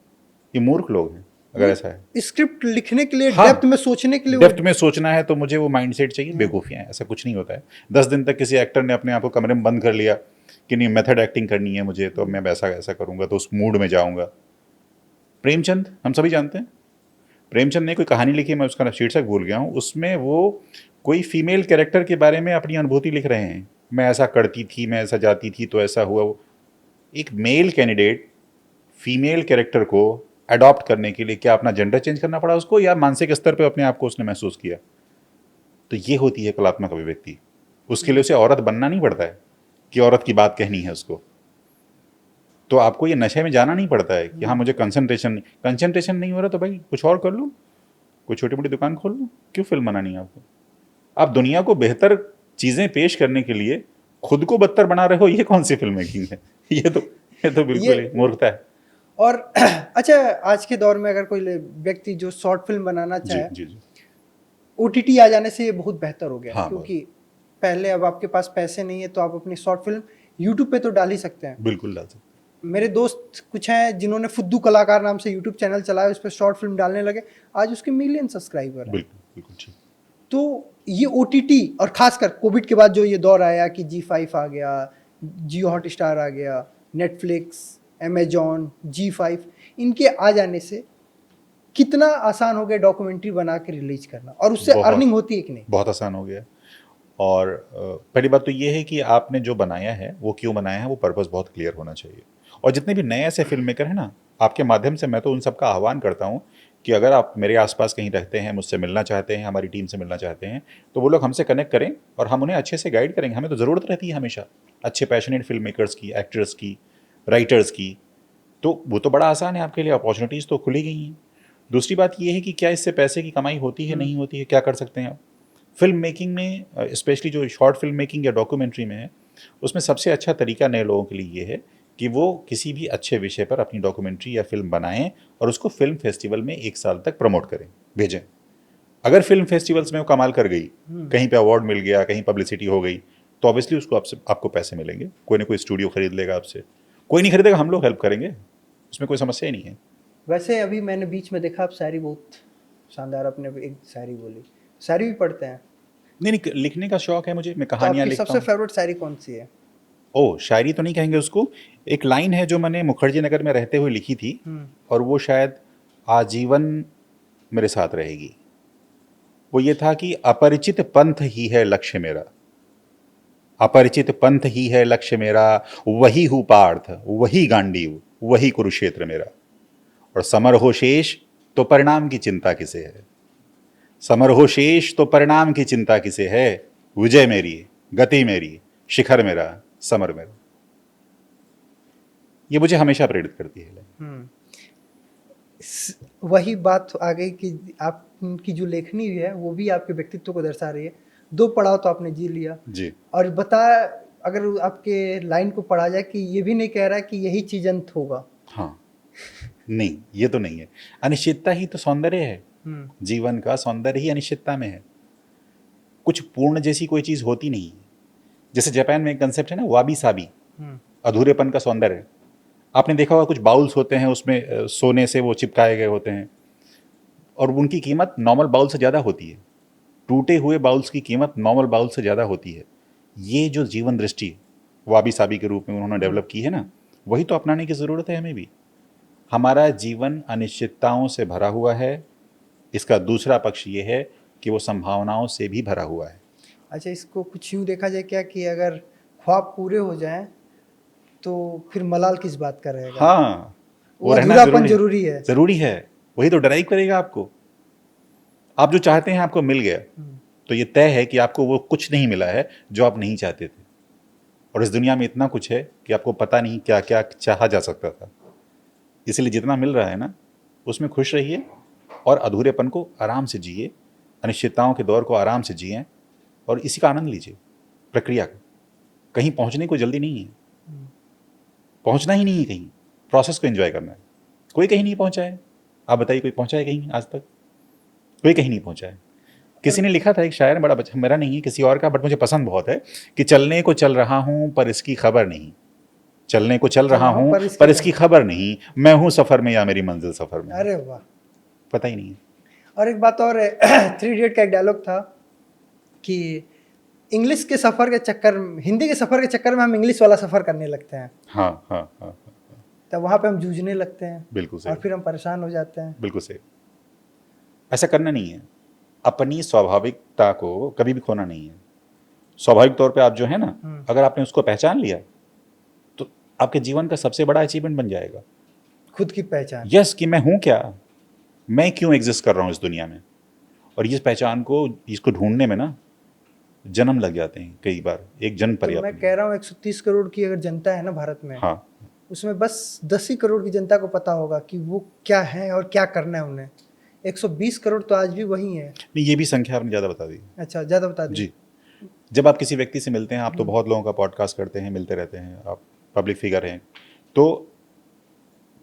ये मूर्ख लोग हैं अगर ऐसा है। स्क्रिप्ट लिखने के लिए, हाँ, डेप्थ में सोचने के लिए डेप्थ में सोचना है तो मुझे वो माइंडसेट चाहिए। बेवकूफ़ियाँ हैं, ऐसा कुछ नहीं होता है। 10 दिन तक किसी एक्टर ने अपने आप को कमरे में बंद कर लिया कि नहीं मेथड एक्टिंग करनी है मुझे, तो मैं वैसा ऐसा करूँगा, तो उस मूड में जाऊँगा। प्रेमचंद हम सभी जानते हैं, प्रेमचंद ने कोई कहानी लिखी, मैं उसका शीर्षक भूल गया हूँ, उसमें वो कोई फीमेल कैरेक्टर के बारे में अपनी अनुभूति लिख रहे हैं। मैं ऐसा करती थी, मैं ऐसा जाती थी तो ऐसा हुआ। एक मेल कैंडिडेट फीमेल कैरेक्टर को अडॉप्ट करने के लिए क्या अपना जेंडर चेंज करना पड़ा उसको, या मानसिक स्तर पे अपने आप को उसने महसूस किया? तो ये होती है कलात्मक अभिव्यक्ति। उसके लिए उसे औरत बनना नहीं पड़ता है कि औरत की बात कहनी है उसको। तो आपको ये नशे में जाना नहीं पड़ता है कि हाँ मुझे कंसंट्रेशन नहीं हो रहा तो भाई कुछ और कर लो, कोई छोटी मोटी दुकान खोल लो। क्यों फिल्म बनानी है आपको? आप दुनिया को बेहतर चीज़ें पेश करने के लिए खुद को बदतर बना रहे हो, ये कौन सी फिल्म मेकिंग है? ये तो बिल्कुल ही मूर्खता है। और अच्छा, आज के दौर में अगर कोई व्यक्ति जो शॉर्ट फिल्म बनाना चाहे, जी। OTT आ जाने से ये बहुत बेहतर हो गया। हाँ, क्योंकि पहले, अब आपके पास पैसे नहीं है तो आप अपनी शॉर्ट फिल्म यूट्यूब पे तो डाल ही सकते हैं। बिल्कुल डाल सकते। मेरे दोस्त कुछ हैं जिन्होंने फुद्दू कलाकार नाम से यूट्यूब चैनल चलाया, उस पर शॉर्ट फिल्म डालने लगे, आज उसके मिलियन सब्सक्राइबर हैं। बिल्कुल ठीक। तो ये OTT, और खासकर कोविड के बाद जो ये दौर आया कि G5 आ गया, जियो हॉटस्टार आ गया, नेटफ्लिक्स, अमेजॉन, G5, इनके आ जाने से कितना आसान हो गया डॉक्यूमेंट्री बना के रिलीज करना, और उससे अर्निंग होती है कि नहीं? बहुत आसान हो गया। और पहली बात तो ये है कि आपने जो बनाया है वो क्यों बनाया है, वो पर्पस बहुत क्लियर होना चाहिए। और जितने भी नए ऐसे फिल्म मेकर हैं ना, आपके माध्यम से मैं तो उन सबका आह्वान करता हूँ कि अगर आप मेरे आसपास कहीं रहते हैं, मुझसे मिलना चाहते हैं, हमारी टीम से मिलना चाहते हैं, तो वो लोग हमसे कनेक्ट करें और हम उन्हें अच्छे से गाइड करेंगे। हमें तो ज़रूरत रहती है हमेशा अच्छे पैशनेट फिल्म मेकर्स की, एक्टर्स की, राइटर्स की। तो वो तो बड़ा आसान है आपके लिए, अपॉर्चुनिटीज़ तो खुली गई हैं। दूसरी बात ये है कि क्या इससे पैसे की कमाई होती है, नहीं होती है, क्या कर सकते हैं आप फिल्म मेकिंग में, स्पेशली जो शॉर्ट फिल्म मेकिंग या डॉक्यूमेंट्री में है, उसमें सबसे अच्छा तरीका नए लोगों के लिए ये है कि वो किसी भी अच्छे विषय पर अपनी डॉक्यूमेंट्री या फिल्म बनाएं और उसको फिल्म फेस्टिवल में 1 साल तक प्रमोट करें, भेजें। अगर फिल्म फेस्टिवल्स में वो कमाल कर गई, कहीं पे अवार्ड मिल गया, कहीं पब्लिसिटी हो गई, तो ऑब्वियसली उसको आपको पैसे मिलेंगे, कोई ना कोई स्टूडियो खरीद लेगा आपसे। कोई नहीं खरीदेगा, हम लोग हेल्प करेंगे, उसमें कोई समस्या ही नहीं है। वैसे अभी मैंने बीच में देखा आप शायरी बहुत शानदार, अपने एक शायरी बोली, शायरी भी पढ़ते हैं? नहीं, लिखने का शौक है मुझे, मैं तो कहानियाँ आपकी लिखता सबसे हूँ। फेवरेट शायरी कौन सी है? ओ, शायरी तो नहीं कहेंगे उसको। एक लाइन है जो मैंने मुखर्जी नगर में रहते हुए लिखी थी, और वो शायद आजीवन मेरे साथ रहेगी। वो ये था कि अपरिचित पंथ ही है लक्ष्य मेरा, अपरिचित पंथ ही है लक्ष्य मेरा, वही हूँ पार्थ, वही गांडीव, वही कुरुक्षेत्र मेरा। और समर हो शेष तो परिणाम की चिंता किसे है, समर हो शेष तो परिणाम की चिंता किसे है, विजय मेरी, गति मेरी, शिखर मेरा, समर मेरा। ये मुझे हमेशा प्रेरित करती है। वही बात आ गई कि आपकी जो लेखनी है वो भी आपके व्यक्तित्व को दर्शा रही है। 2 पड़ाव तो आपने जी लिया जी। और बता, अगर आपके लाइन को पढ़ा जाए कि ये भी नहीं कह रहा कि यही चीज अंत होगा। हाँ, नहीं, ये तो नहीं है। अनिश्चितता ही तो सौंदर्य है, जीवन का सौंदर्य ही अनिश्चितता में है। कुछ पूर्ण जैसी कोई चीज होती नहीं है। जैसे जापान में एक कंसेप्ट है ना, वाबी साबी, अधूरेपन का सौंदर्य। आपने देखा होगा कुछ बाउल्स होते हैं, उसमें सोने से वो चिपकाए गए होते हैं, और उनकी कीमत नॉर्मल बाउल से ज़्यादा होती है। टूटे हुए बाउल्स की कीमत नॉर्मल बाउल से ज़्यादा होती है। ये जो जीवन दृष्टि वाबी साबी के रूप में उन्होंने डेवलप की है ना, वही तो अपनाने की ज़रूरत है हमें भी। हमारा जीवन अनिश्चितताओं से भरा हुआ है। इसका दूसरा पक्ष ये है कि वो संभावनाओं से भी भरा हुआ है। अच्छा, इसको कुछ यूँ देखा जाए क्या कि अगर ख्वाब पूरे हो जाएं तो फिर मलाल किस बात का रहेगा? हाँ, वो रहना अधूरापन जरूरी है। जरूरी है। वही तो ड्राइव करेगा आपको। आप जो चाहते हैं आपको मिल गया, तो ये तय है कि आपको वो कुछ नहीं मिला है जो आप नहीं चाहते थे। और इस दुनिया में इतना कुछ है कि आपको पता नहीं क्या क्या चाहा जा सकता था। इसलिए जितना मिल रहा है ना, उसमें खुश रहिए और अधूरेपन को आराम से जिए, अनिश्चितताओं के दौर को आराम से जिए, और इसी का आनंद लीजिए, प्रक्रिया का। कहीं पहुंचने को जल्दी नहीं है, पहुंचना ही नहीं है कहीं, प्रोसेस को एंजॉय करना है। कोई कहीं नहीं पहुंचा है। आप बताइए, कोई पहुंचा है कहीं आज तक? कोई कहीं नहीं पहुंचा है। किसी ने लिखा था, एक शायर, बड़ा बच्चा, मेरा नहीं है किसी और का, बट मुझे पसंद बहुत है, कि चलने को चल रहा हूं पर इसकी खबर नहीं, चलने को चल रहा हूं पर इसकी खबर नहीं, मैं हूं सफर में या मेरी मंजिल सफर में। अरे वाह, पता ही नहीं है। और एक बात और है, 3 इडियट का एक डायलॉग था कि इंग्लिश के सफर के चक्कर, हिंदी के सफर के चक्कर में हम इंग्लिश वाला सफर करने लगते हैं। हाँ हाँ हाँ, तब वहाँ पे हम जूझने लगते हैं, बिल्कुल सही, और फिर हम परेशान हो जाते हैं। बिल्कुल सही। ऐसा करना नहीं है। अपनी स्वाभाविकता को कभी भी खोना नहीं है। स्वाभाविक तौर पे आप जो है ना, अगर आपने उसको पहचान लिया तो आपके जीवन का सबसे बड़ा अचीवमेंट बन जाएगा। खुद की पहचान। यस, कि मैं हूं क्या, मैं क्यों एग्जिस्ट कर रहा हूं इस दुनिया में। और इस पहचान को, इसको ढूंढने में ना जन्म लग जाते हैं कई बार, एक जन्म तो पर्याप्त मैं नहीं। कह रहा हूँ 130 करोड़ की अगर जनता है ना भारत में, हाँ, उसमें बस 10 ही करोड़ की जनता को पता होगा कि वो क्या है और क्या करना है उन्हें। 120 करोड़ तो आज भी वही है। नहीं, ये भी संख्या आपने ज़्यादा बता दी। अच्छा, ज़्यादा बता दी जी। जब आप किसी व्यक्ति से मिलते हैं, आप तो बहुत लोगों का पॉडकास्ट करते हैं, मिलते रहते हैं, आप पब्लिक फिगर हैं, तो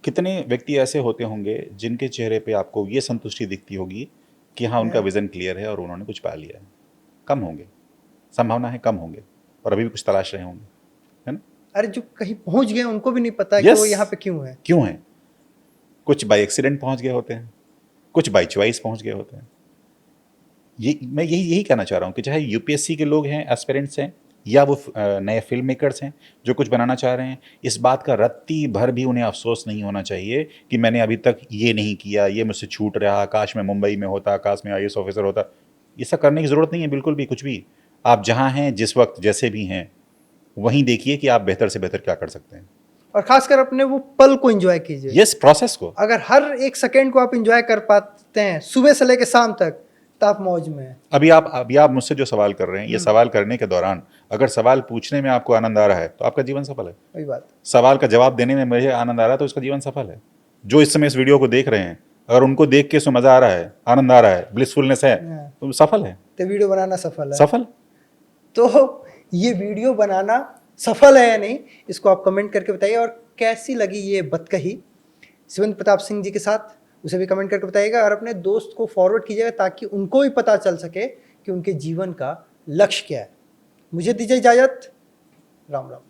कितने व्यक्ति ऐसे होते होंगे जिनके चेहरे पे आपको ये संतुष्टि दिखती होगी कि हाँ, उनका विजन क्लियर है और उन्होंने कुछ पा लिया है? कम होंगे, संभावना है कम होंगे, और अभी भी कुछ तलाश रहे होंगे, है ना? अरे जो कहीं पहुंच गए उनको भी नहीं पता कि Yes. वो यहाँ पे क्यों है। क्यों है? कुछ बाय एक्सीडेंट पहुंच गए होते हैं, कुछ बाय चॉइस पहुंच गए होते हैं। ये मैं यही कहना चाह रहा हूँ कि चाहे यूपीएससी के लोग हैं, एस्पिरेंट्स हैं, या वो नए फिल्म मेकर्स हैं जो कुछ बनाना चाह रहे हैं, इस बात का रत्ती भर भी उन्हें अफसोस नहीं होना चाहिए कि मैंने अभी तक ये नहीं किया, ये मुझसे छूट रहा, काश मैं मुंबई में होता, काश मैं आईएएस ऑफिसर होता। ये सब करने की ज़रूरत नहीं है, बिल्कुल भी, कुछ भी। आप जहाँ हैं, जिस वक्त जैसे भी हैं, वहीं देखिए कि आप बेहतर से बेहतर क्या कर सकते हैं, और खासकर अपने वो पल को एंजॉय कीजिए। यस, प्रोसेस को। अगर हर एक सेकेंड को आप एंजॉय कर पाते हैं सुबह से लेकर शाम तक, तो आप मौज में हैं। अभी आप मुझसे जो सवाल कर रहे हैं, ये सवाल करने के दौरान अगर सवाल पूछने में आपको आनंद आ रहा है तो आपका जीवन सफल है। वही बात। सवाल का जवाब देने में मुझे आनंद आ रहा है तो उसका जीवन सफल है। जो इस समय इस वीडियो को देख रहे हैं, अगर उनको देख के उसमें मजा आ रहा है, आनंद आ रहा है, ब्लिसफुलनेस है, तो सफल है। तो वीडियो बनाना सफल है। सफल। तो ये वीडियो बनाना सफल है या नहीं, इसको आप कमेंट करके बताइए। और कैसी लगी ये बतकही शिवेंद्र प्रताप सिंह जी के साथ, उसे भी कमेंट करके बताइएगा। और अपने दोस्त को फॉरवर्ड कीजिएगा ताकि उनको भी पता चल सके कि उनके जीवन का लक्ष्य क्या है। मुझे दीजिए इजाज़त। राम राम।